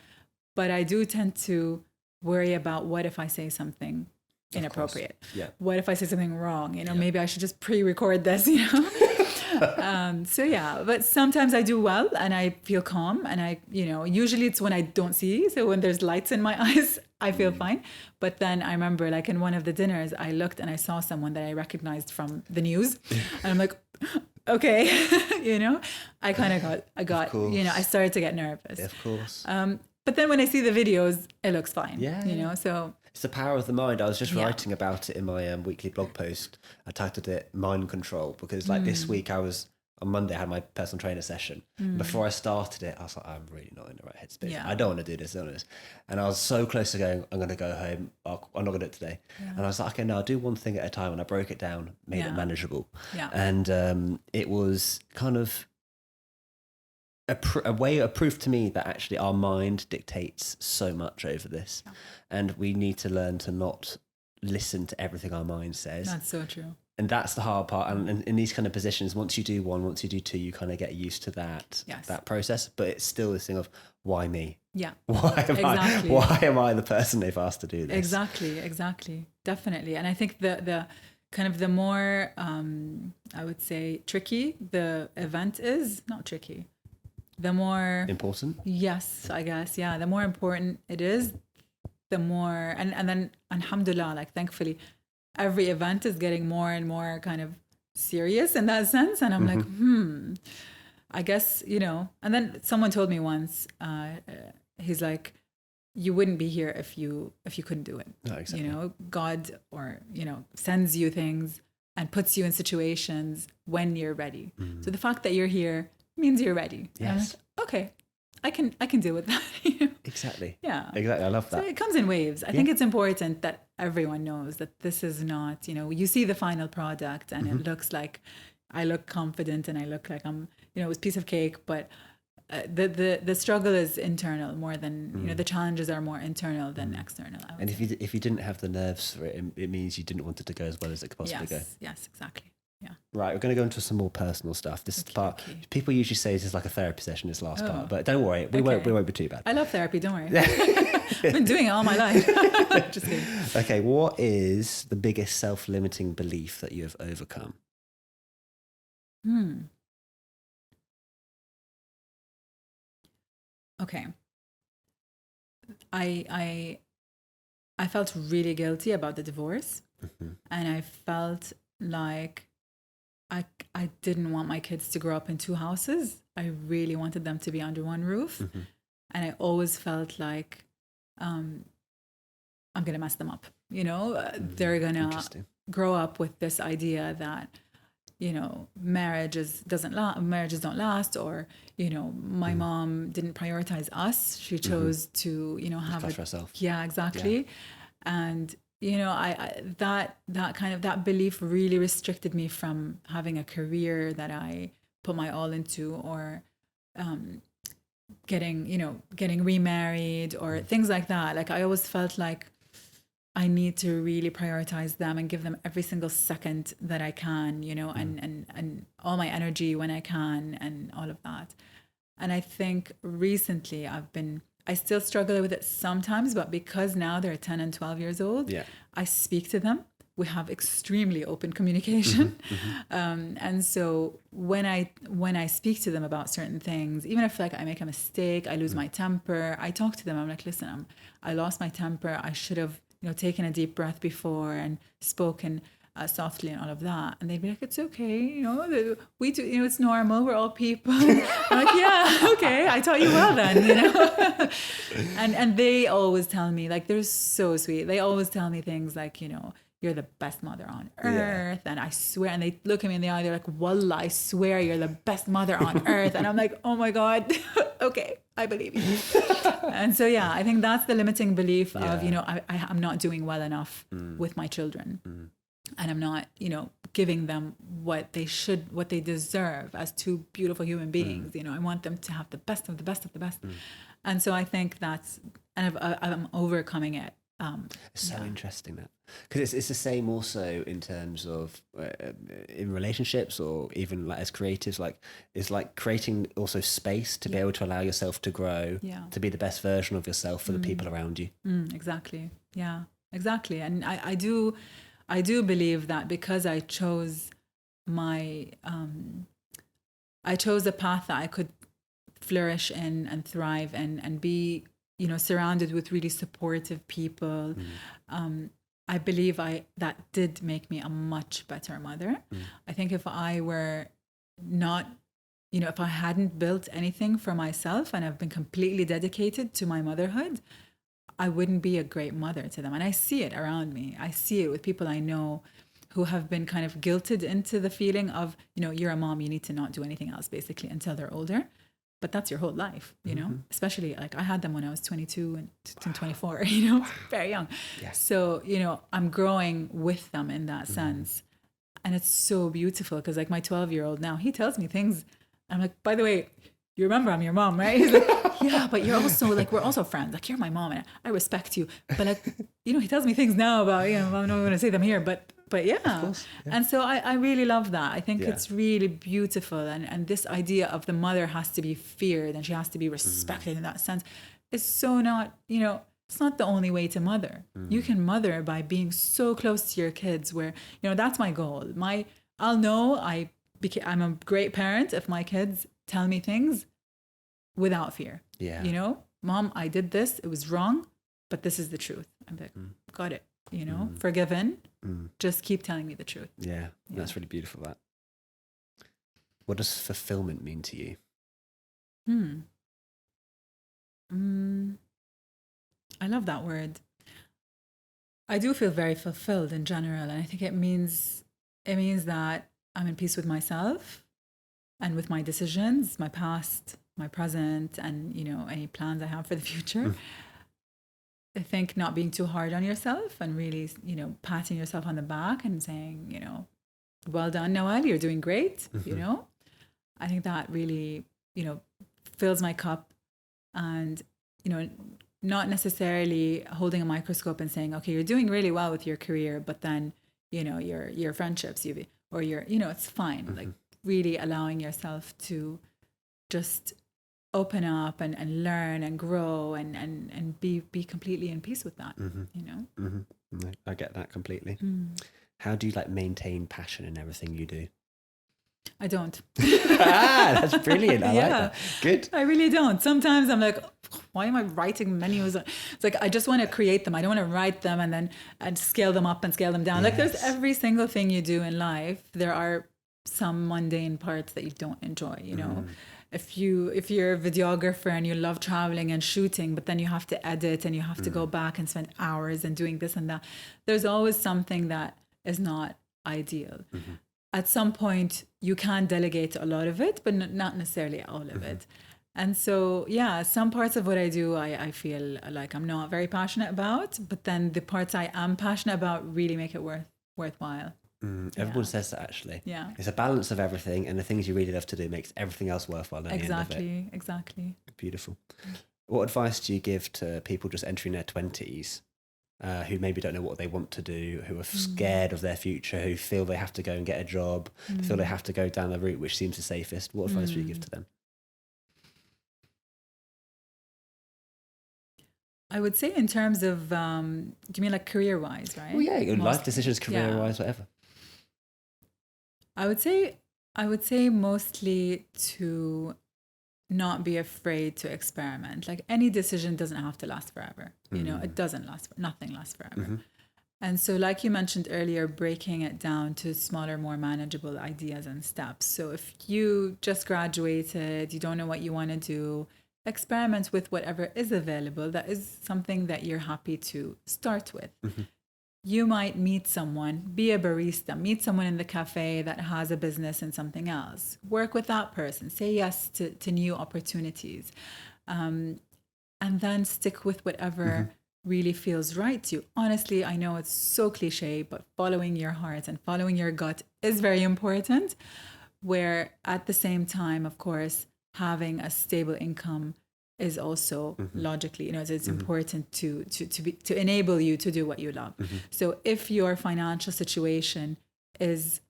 but I do tend to worry about what if I say something inappropriate? What if I say something wrong? Maybe I should just pre-record this, So yeah, but sometimes I do well and I feel calm, and usually it's when I don't see. So when there's lights in my eyes, I feel fine. But then I remember, like in one of the dinners, I looked and I saw someone that I recognized from the news, and I'm like, okay, I got, I started to get nervous.
Of course.
But then when I see the videos, it looks fine.
Yeah.
So
it's the power of the mind. I was just writing about it in my weekly blog post. I titled it Mind Control, because like this week on Monday I had my personal trainer session. Before I started it, I was like, I'm really not in the right headspace.
Yeah.
I don't want to do this, And I was so close to going, I'm going to go home. I'm not going to do it today. And I was like, okay, no, I'll do one thing at a time. And I broke it down, made it manageable.
Yeah.
And it was kind of a proof to me that actually our mind dictates so much over this, and we need to learn to not listen to everything our mind says.
That's so true.
And that's the hard part. And in these kind of positions, once you do one, once you do two, you kind of get used to that process. But it's still this thing of, why me?
Yeah.
Why am I the person they've asked to do this?
Exactly. Definitely. And I think the kind of the more I would say tricky the event is, not tricky, the more
important.
Yes, I guess. Yeah. The more important it is, the more, and then alhamdulillah, like thankfully, every event is getting more and more kind of serious in that sense. And I'm like, I guess, and then someone told me once, he's like, you wouldn't be here if you couldn't do it.
No, exactly.
God, or, sends you things and puts you in situations when you're ready. So the fact that you're here means you're ready.
Yes.
I'm like, okay, I can deal with that.
Exactly.
Yeah.
Exactly. I love that.
So it comes in waves. I think it's important that everyone knows that this is not, you see the final product and it looks like I look confident and I look like I'm, it's a piece of cake, but the struggle is internal more than, the challenges are more internal than external.
And if you didn't have the nerves for it, it means you didn't want it to go as well as it could possibly go.
Yes, exactly. Yeah.
Right, we're going to go into some more personal stuff. This part, people usually say this is like a therapy session, this last part, but don't worry, we won't be too bad.
I love therapy, don't worry. I've been doing it all my life. Just kidding.
Okay, what is the biggest self-limiting belief that you have overcome?
Okay. I felt really guilty about the divorce, and I felt like I didn't want my kids to grow up in two houses. I really wanted them to be under one roof. And I always felt like I'm going to mess them up. They're going to grow up with this idea that, marriages don't last, or, my mom didn't prioritize us. She chose to, have
it for herself.
Yeah, exactly. Yeah. And that belief really restricted me from having a career that I put my all into, or getting remarried or things like that. Like I always felt like I need to really prioritize them and give them every single second that I can, and all my energy when I can, and all of that. And I think recently I still struggle with it sometimes, but because now they're 10 and 12 years old, I speak to them. We have extremely open communication. And so when I speak to them about certain things, even if like I make a mistake, I lose my temper, I talk to them. I'm like, listen, I lost my temper. I should have, taken a deep breath before and spoken softly and all of that. And they'd be like, it's okay. We do, it's normal. We're all people. I'm like, yeah, okay. I taught you well then, and they always tell me, like, they're so sweet. They always tell me things like, you're the best mother on earth. And I swear, and they look at me in the eye, they're like, Wallah, I swear you're the best mother on earth. And I'm like, oh my God, okay, I believe you. And so, yeah, I think that's the limiting belief of, I'm not doing well enough with my children. And I'm not, giving them what they deserve as two beautiful human beings. I want them to have the best of the best of the best. And so I think I'm overcoming it.
It's so interesting that, because it's the same also in terms of in relationships, or even like as creatives, like it's like creating also space to be able to allow yourself to grow, to be the best version of yourself for the people around you.
Exactly. Yeah, exactly. And I do believe that because I chose my I chose a path that I could flourish in and thrive in and be, surrounded with really supportive people. I believe that did make me a much better mother. I think if I were not, if I hadn't built anything for myself and I've been completely dedicated to my motherhood, I wouldn't be a great mother to them. And I see it around me. I see it with people I know who have been kind of guilted into the feeling of, you're a mom, you need to not do anything else basically until they're older. But that's your whole life, especially like I had them when I was 22 and 24, very young.
Yeah.
So, I'm growing with them in that sense. And it's so beautiful because like my 12-year-old now, he tells me things. I'm like, by the way, you remember I'm your mom, right? He's like, yeah, but you're also like, we're also friends. Like you're my mom and I respect you. But like, he tells me things now about, I'm not going to say them here, but yeah.
Of course, yeah.
And so I really love that. I think it's really beautiful. And this idea of the mother has to be feared and she has to be respected in that sense is so not, it's not the only way to mother. You can mother by being so close to your kids where, that's my goal. I'll know I'm a great parent if my kids tell me things without fear.
Yeah.
Mom, I did this. It was wrong, but this is the truth. I'm like, got it. Forgiven. Just keep telling me the truth.
Yeah, that's really beautiful. That. What does fulfillment mean to you?
I love that word. I do feel very fulfilled in general, and I think it means that I'm in peace with myself and with my decisions, my past, my present, and any plans I have for the future. I think not being too hard on yourself and really, patting yourself on the back and saying, well done, Nawal, you're doing great. I think that really, fills my cup, and, not necessarily holding a microscope and saying, okay, you're doing really well with your career, but then, your friendships, it's fine. Like really allowing yourself to just open up and learn and grow and be completely in peace with that,
I get that completely. How do you maintain passion in everything you do?
I don't.
That's brilliant. I like that. Good.
I really don't. Sometimes I'm like, why am I writing menus? It's like, I just want to create them. I don't want to write them and scale them up and scale them down.
Yes.
Like there's every single thing you do in life. There are some mundane parts that you don't enjoy, If you're a videographer and you love traveling and shooting, but then you have to edit and you have to go back and spend hours and doing this and that, there's always something that is not ideal. At some point, you can delegate a lot of it, but not necessarily all of it. And so, some parts of what I do, I feel like I'm not very passionate about, but then the parts I am passionate about really make it worthwhile.
Everyone says that actually.
Yeah.
It's a balance of everything, and the things you really love to do makes everything else worthwhile at the end of it.
Exactly.
Beautiful. What advice do you give to people just entering their 20s who maybe don't know what they want to do, who are scared of their future, who feel they have to go and get a job, feel they have to go down the route which seems the safest? What advice would you give to them?
I would say in terms of, do you mean like career-wise, right?
Well, yeah, life decisions, career-wise, whatever.
I would say mostly to not be afraid to experiment. Like any decision doesn't have to last forever. It doesn't nothing lasts forever. And so like you mentioned earlier, breaking it down to smaller, more manageable ideas and steps. So if you just graduated, you don't know what you want to do, experiment with whatever is available. That is something that you're happy to start with. You might meet someone, be a barista, meet someone in the cafe that has a business in something else. Work with that person, say yes to new opportunities, and then stick with whatever really feels right to you. Honestly, I know it's so cliche, but following your heart and following your gut is very important, where at the same time, of course, having a stable income is also logically, it's important to enable you to do what you love. So if your financial situation is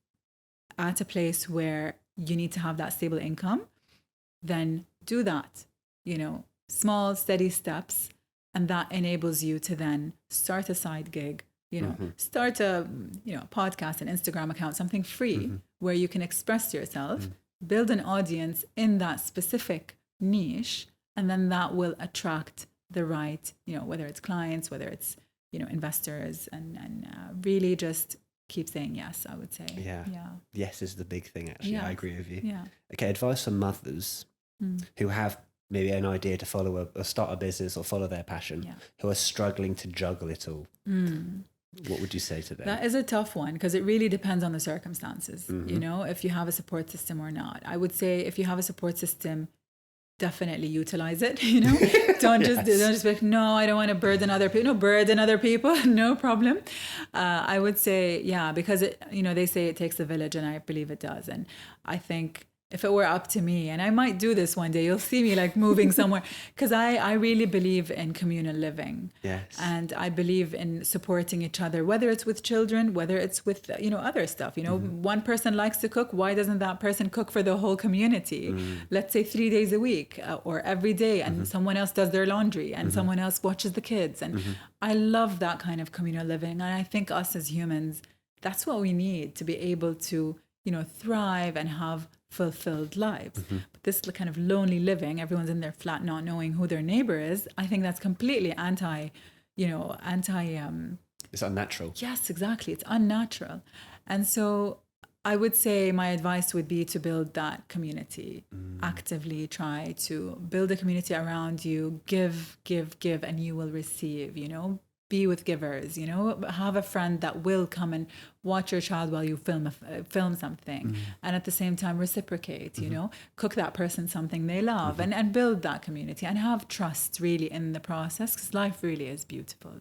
at a place where you need to have that stable income, then do that, small, steady steps. And that enables you to then start a side gig, start a, podcast, an Instagram account, something free where you can express yourself build an audience in that specific niche, and then that will attract the right, whether it's clients, whether it's, investors, and really just keep saying yes, I would say.
Yeah. Yes is the big thing, actually.
Yeah.
I agree with you.
Yeah.
Okay, advice for mothers who have maybe an idea to follow or start a business or follow their passion, who are struggling to juggle it all. What would you say to them?
That is a tough one because it really depends on the circumstances, if you have a support system or not. I would say if you have a support system, definitely utilize it, don't just be like, no, I don't want to burden other people. No, burden other people, no problem. I would say, because they say it takes a village, and I believe it does. And I think if it were up to me, and I might do this one day, you'll see me like moving somewhere, because I really believe in communal living.
Yes.
And I believe in supporting each other, whether it's with children, whether it's with, other stuff. One person likes to cook. Why doesn't that person cook for the whole community? Let's say 3 days a week or every day, and someone else does their laundry and someone else watches the kids. And I love that kind of communal living. And I think us as humans, that's what we need to be able to, thrive and have fulfilled lives. But this kind of lonely living, everyone's in their flat not knowing who their neighbor is, I think that's completely anti
it's unnatural.
Yes, exactly. It's unnatural. And so I would say my advice would be to build that community. Actively try to build a community around you. Give, and you will receive, Be with givers, have a friend that will come and watch your child while you film something, and at the same time reciprocate, cook that person something they love, and build that community and have trust really in the process, because life really is beautiful.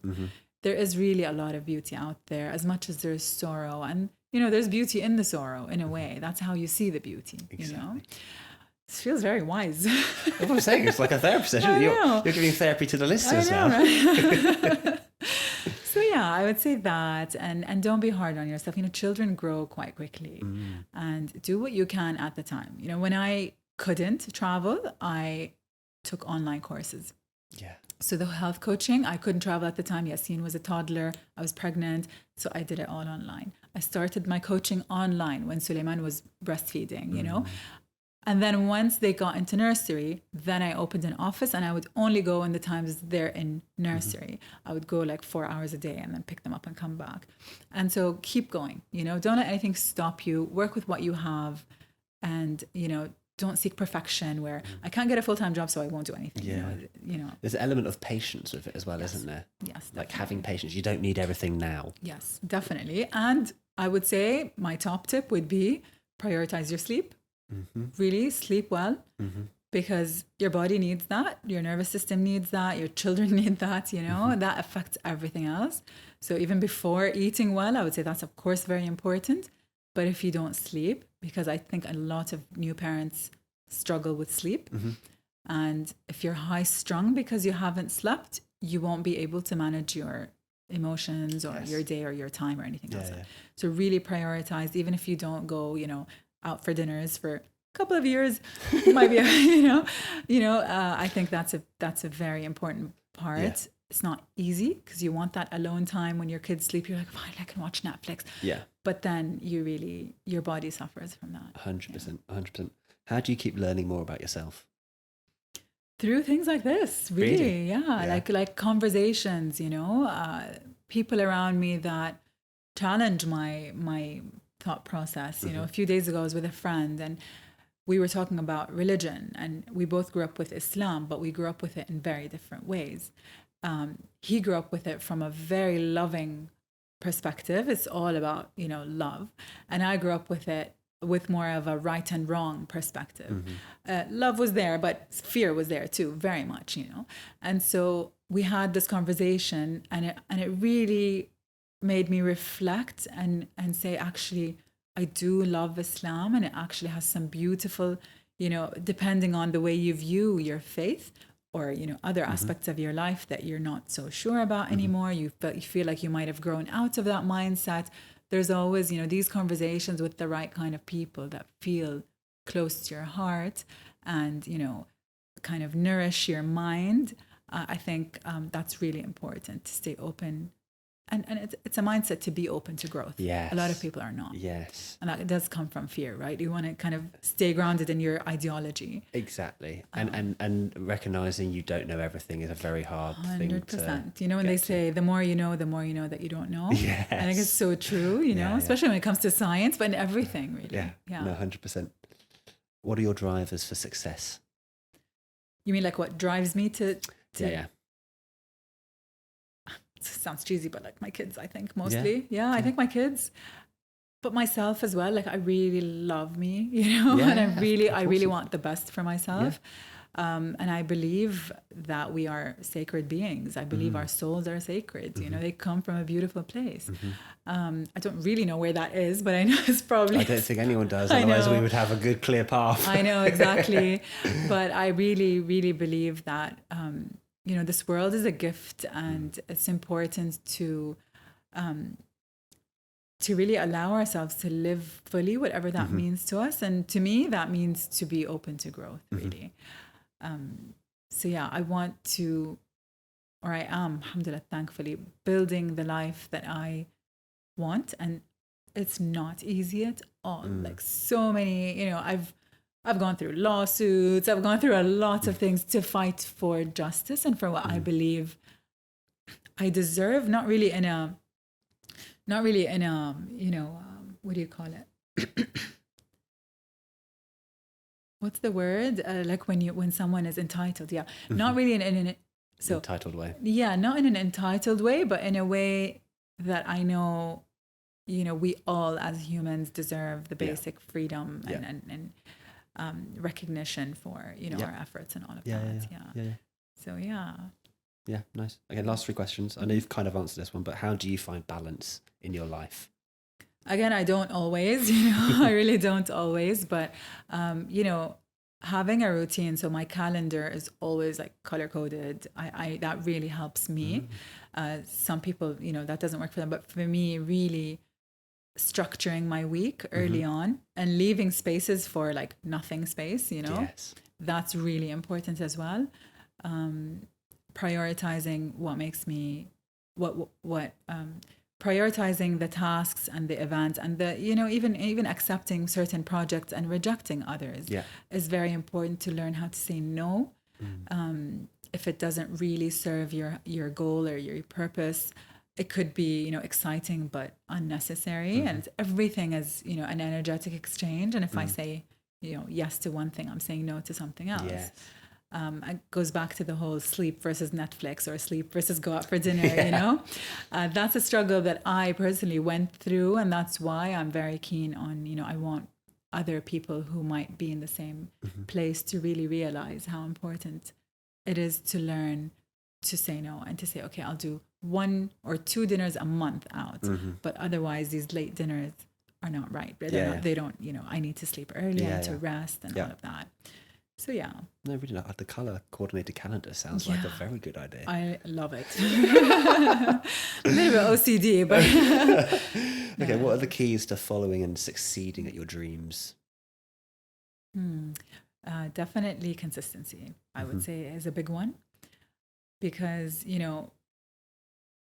There is really a lot of beauty out there, as much as there's sorrow, and there's beauty in the sorrow in a way. That's how you see the beauty.
Exactly.
This feels very wise.
What I'm saying, it's like a therapy session. You're giving therapy to the listeners now.
Right? So I would say that, and don't be hard on yourself. Children grow quite quickly, and do what you can at the time. When I couldn't travel, I took online courses.
Yeah.
So the health coaching, I couldn't travel at the time. Yassine was a toddler. I was pregnant. So I did it all online. I started my coaching online when Suleiman was breastfeeding, And then once they got into nursery, then I opened an office, and I would only go in the times they're in nursery. I would go like 4 hours a day and then pick them up and come back. And so keep going, don't let anything stop you. Work with what you have, and, don't seek perfection where I can't get a full-time job, so I won't do anything.
Yeah. There's an element of patience with it as well, isn't there?
Yes. Definitely.
Like having patience. You don't need everything now.
Yes, definitely. And I would say my top tip would be prioritize your sleep. Really sleep well, because your body needs that, your nervous system needs that, your children need that, that affects everything else. So even before eating well, I would say that's of course very important. But if you don't sleep, because I think a lot of new parents struggle with sleep, and if you're high strung because you haven't slept, you won't be able to manage your emotions or your day or your time or anything else. Yeah. So really prioritize, even if you don't go, out for dinners for a couple of years, might be, I think that's a very important part. Yeah. It's not easy because you want that alone time when your kids sleep. You're like, fine, I can watch Netflix.
Yeah.
But then your body suffers from that.
100%. 100%. How do you keep learning more about yourself?
Through things like this, really. Yeah. Like conversations, people around me that challenge my thought process. A few days ago I was with a friend, and we were talking about religion, and we both grew up with Islam, but we grew up with it in very different ways. He grew up with it from a very loving perspective. It's all about, love. And I grew up with it with more of a right and wrong perspective. Love was there, but fear was there too, very much, And so we had this conversation, and it really made me reflect and say, actually, I do love Islam, and it actually has some beautiful, depending on the way you view your faith or, other aspects of your life that you're not so sure about anymore. You feel like you might have grown out of that mindset. There's always, these conversations with the right kind of people that feel close to your heart and, kind of nourish your mind. I think that's really important, to stay open and it's a mindset to be open to growth.
Yes.
A lot of people are not.
Yes.
And that does come from fear, right? You want to kind of stay grounded in your ideology.
Exactly. And recognizing you don't know everything is a very hard thing
100%. You know, when they say the more you know that you don't know.
Yes.
I think it's so true, you know, especially when it comes to science, but in everything really.
Yeah. No, 100%. What are your drivers for success?
You mean like what drives me to
Yeah.
Sounds cheesy, but like my kids, I think mostly. Yeah, I think my kids, but myself as well. Like I really love me, you know, and I really want the best for myself. And I believe that we are sacred beings. I believe our souls are sacred. You know, they come from a beautiful place. I don't really know where that is, but I know it's probably.
I don't think anyone does. Otherwise, we would have a good, clear path.
I know exactly, but I really, really believe that. You know, this world is a gift, and it's important to really allow ourselves to live fully, whatever that means to us. And to me, that means to be open to growth, really. So yeah, I want to, or I am, alhamdulillah, thankfully, building the life that I want. And it's not easy at all. Like so many, you know, I've gone through lawsuits. I've gone through a lot of things to fight for justice and for what I believe I deserve. Not really in a, you know, what do you call it? What's the word? Like when someone is entitled. Yeah, not really in an
entitled way.
Yeah, not in an entitled way, but in a way that I know, you know, we all as humans deserve the basic freedom and recognition for, you know, our efforts and all of that. Yeah. So
Yeah, nice. Okay, last 3 questions. I know you've kind of answered this one, but how do you find balance in your life?
Again, I don't always, you know, I really don't always, but you know, having a routine. So my calendar is always like color coded. I that really helps me. Some people, you know, that doesn't work for them, but for me, really structuring my week early on and leaving spaces for like nothing space, you know, that's really important as well. Prioritizing what makes me, prioritizing the tasks and the events and the, you know, even accepting certain projects and rejecting others is very important to learn how to say no. If it doesn't really serve your goal or your purpose, it could be, you know, exciting but unnecessary. And everything is, you know, an energetic exchange. And if I say, you know, yes to one thing, I'm saying no to something else. It goes back to the whole sleep versus Netflix or sleep versus go out for dinner, you know. That's a struggle that I personally went through. And that's why I'm very keen on, you know, I want other people who might be in the same place to really realize how important it is to learn to say no and to say, okay, I'll do 1 or 2 dinners a month out, but otherwise these late dinners are not right. They don't, you know, I need to sleep early and to rest and all of that. So yeah.
No, really not. The color coordinated calendar sounds like a very good idea.
I love it. A little bit OCD, but
okay. What are the keys to following and succeeding at your dreams?
Definitely consistency, I would say, is a big one, because, you know,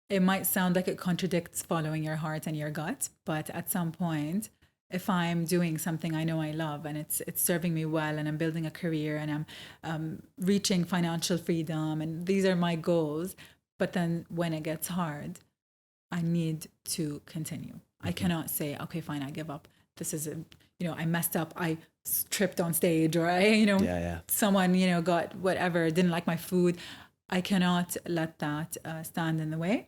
it might sound like it contradicts following your heart and your gut, but at some point, if I'm doing something I know I love and it's serving me well and I'm building a career and I'm reaching financial freedom and these are my goals, but then when it gets hard, I need to continue. I cannot say, okay, fine, I give up. This is, you know, I messed up. I tripped on stage or someone, you know, got whatever, didn't like my food. I cannot let that stand in the way.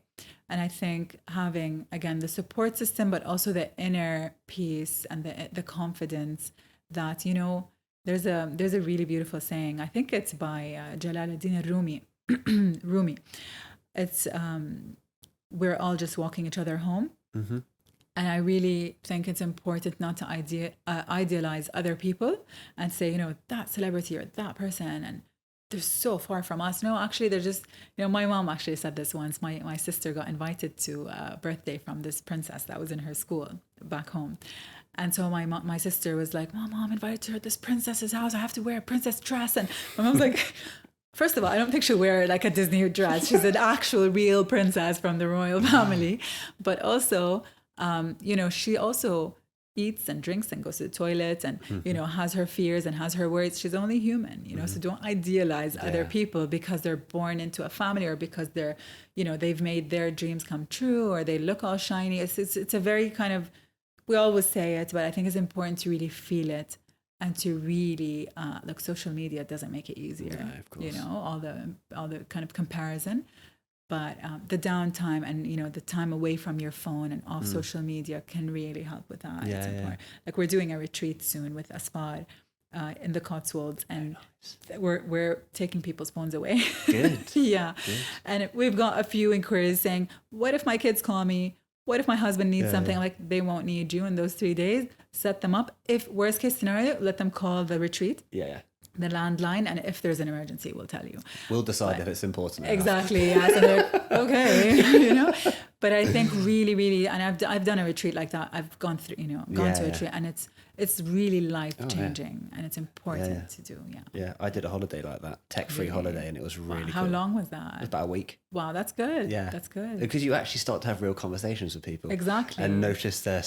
And I think having, again, the support system, but also the inner peace and the confidence that, you know, there's a really beautiful saying. I think it's by Jalaluddin Rumi. It's we're all just walking each other home. And I really think it's important not to idealize other people and say, you know, that celebrity or that person, and they're so far from us. No, actually, they're just, you know, my mom actually said this once. My sister got invited to a birthday from this princess that was in her school back home. And so my sister was like, Mom, I'm invited to this princess's house. I have to wear a princess dress. And my mom's like, First of all, I don't think she'll wear like a Disney dress. She's an actual real princess from the royal family. But also, she also eats and drinks and goes to the toilet and, has her fears and has her worries. She's only human, so don't idealize other people because they're born into a family or because they're, they've made their dreams come true or they look all shiny. It's a very kind of, we always say it, but I think it's important to really feel it. And to really look, social media doesn't make it easier.
Yeah, of course.
All the kind of comparison, but the downtime and the time away from your phone and off social media can really help with that.
Yeah,
it's important. Like we're doing a retreat soon with Aspad in the Cotswolds, and we're taking people's phones away.
Good.
Yeah,
Good.
And we've got a few inquiries saying, "What if my kids call me? What if my husband needs something?" Like, they won't need you in those 3 days. Set them up. If worst case scenario, let them call the retreat, the landline, and if there's an emergency, we'll tell you.
We'll decide if it's important enough.
Exactly. Yeah. So they're like, okay, But I think really, really, and I've done a retreat like that. I've gone through, gone to a retreat, and it's really life changing, and it's important to do. Yeah.
Yeah, I did a holiday like that, tech-free holiday, and it was really
How
cool.
long was that?
It was about a week.
Wow, that's good.
Yeah,
that's good.
Because you actually start to have real conversations with people.
Exactly.
And notice they're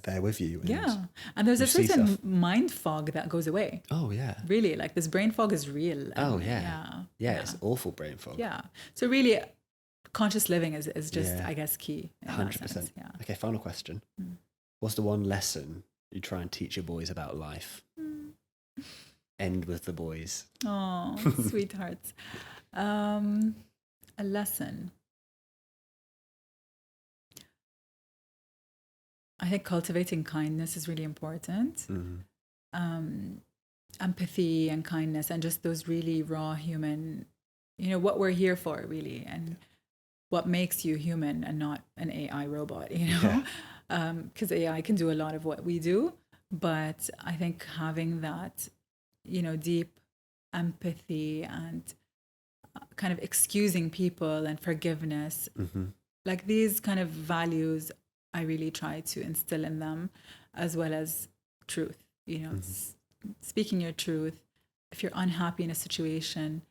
there with you. And
and there's a
see
certain
stuff.
mind fog that goes away.
Oh yeah.
Really, like this brain fog is real.
Oh yeah. Yeah, it's awful brain fog.
Yeah. So really, conscious living is just, I guess, key.
100%.
Yeah.
Okay, final question. What's the one lesson you try and teach your boys about life? End with the boys.
Oh, sweethearts. A lesson. I think cultivating kindness is really important. Empathy and kindness and just those really raw human, what we're here for, really, and what makes you human and not an AI robot, because AI can do a lot of what we do. But I think having that, deep empathy and kind of excusing people and forgiveness, like these kind of values, I really try to instill in them, as well as truth, speaking your truth. If you're unhappy in a situation,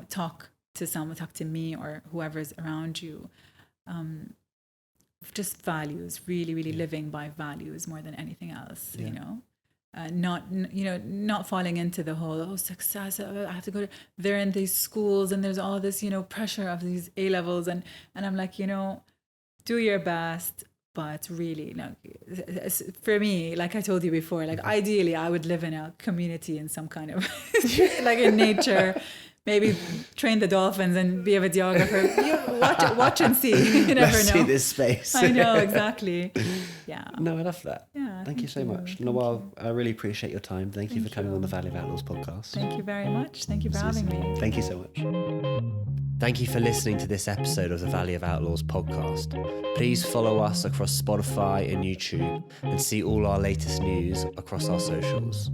talk to someone, talk to me or whoever's around you. Just values, really, really living by values more than anything else, not falling into the whole, success, I have to go to, they're in these schools and there's all this, pressure of these A levels. And I'm like, do your best, but really, for me, like I told you before, like ideally I would live in a community in some kind of, like in nature, maybe train the dolphins and be a videographer. Watch and see. You never
Let's
know.
see this space.
I know, exactly. Yeah.
No, I love that.
Yeah.
Thank you so much. Nawal, I really appreciate your time. Thank you for coming on the Valley of Outlaws podcast.
Thank you very much. Thank you for having me.
Thank you so much. Thank you for listening to this episode of the Valley of Outlaws podcast. Please follow us across Spotify and YouTube and see all our latest news across our socials.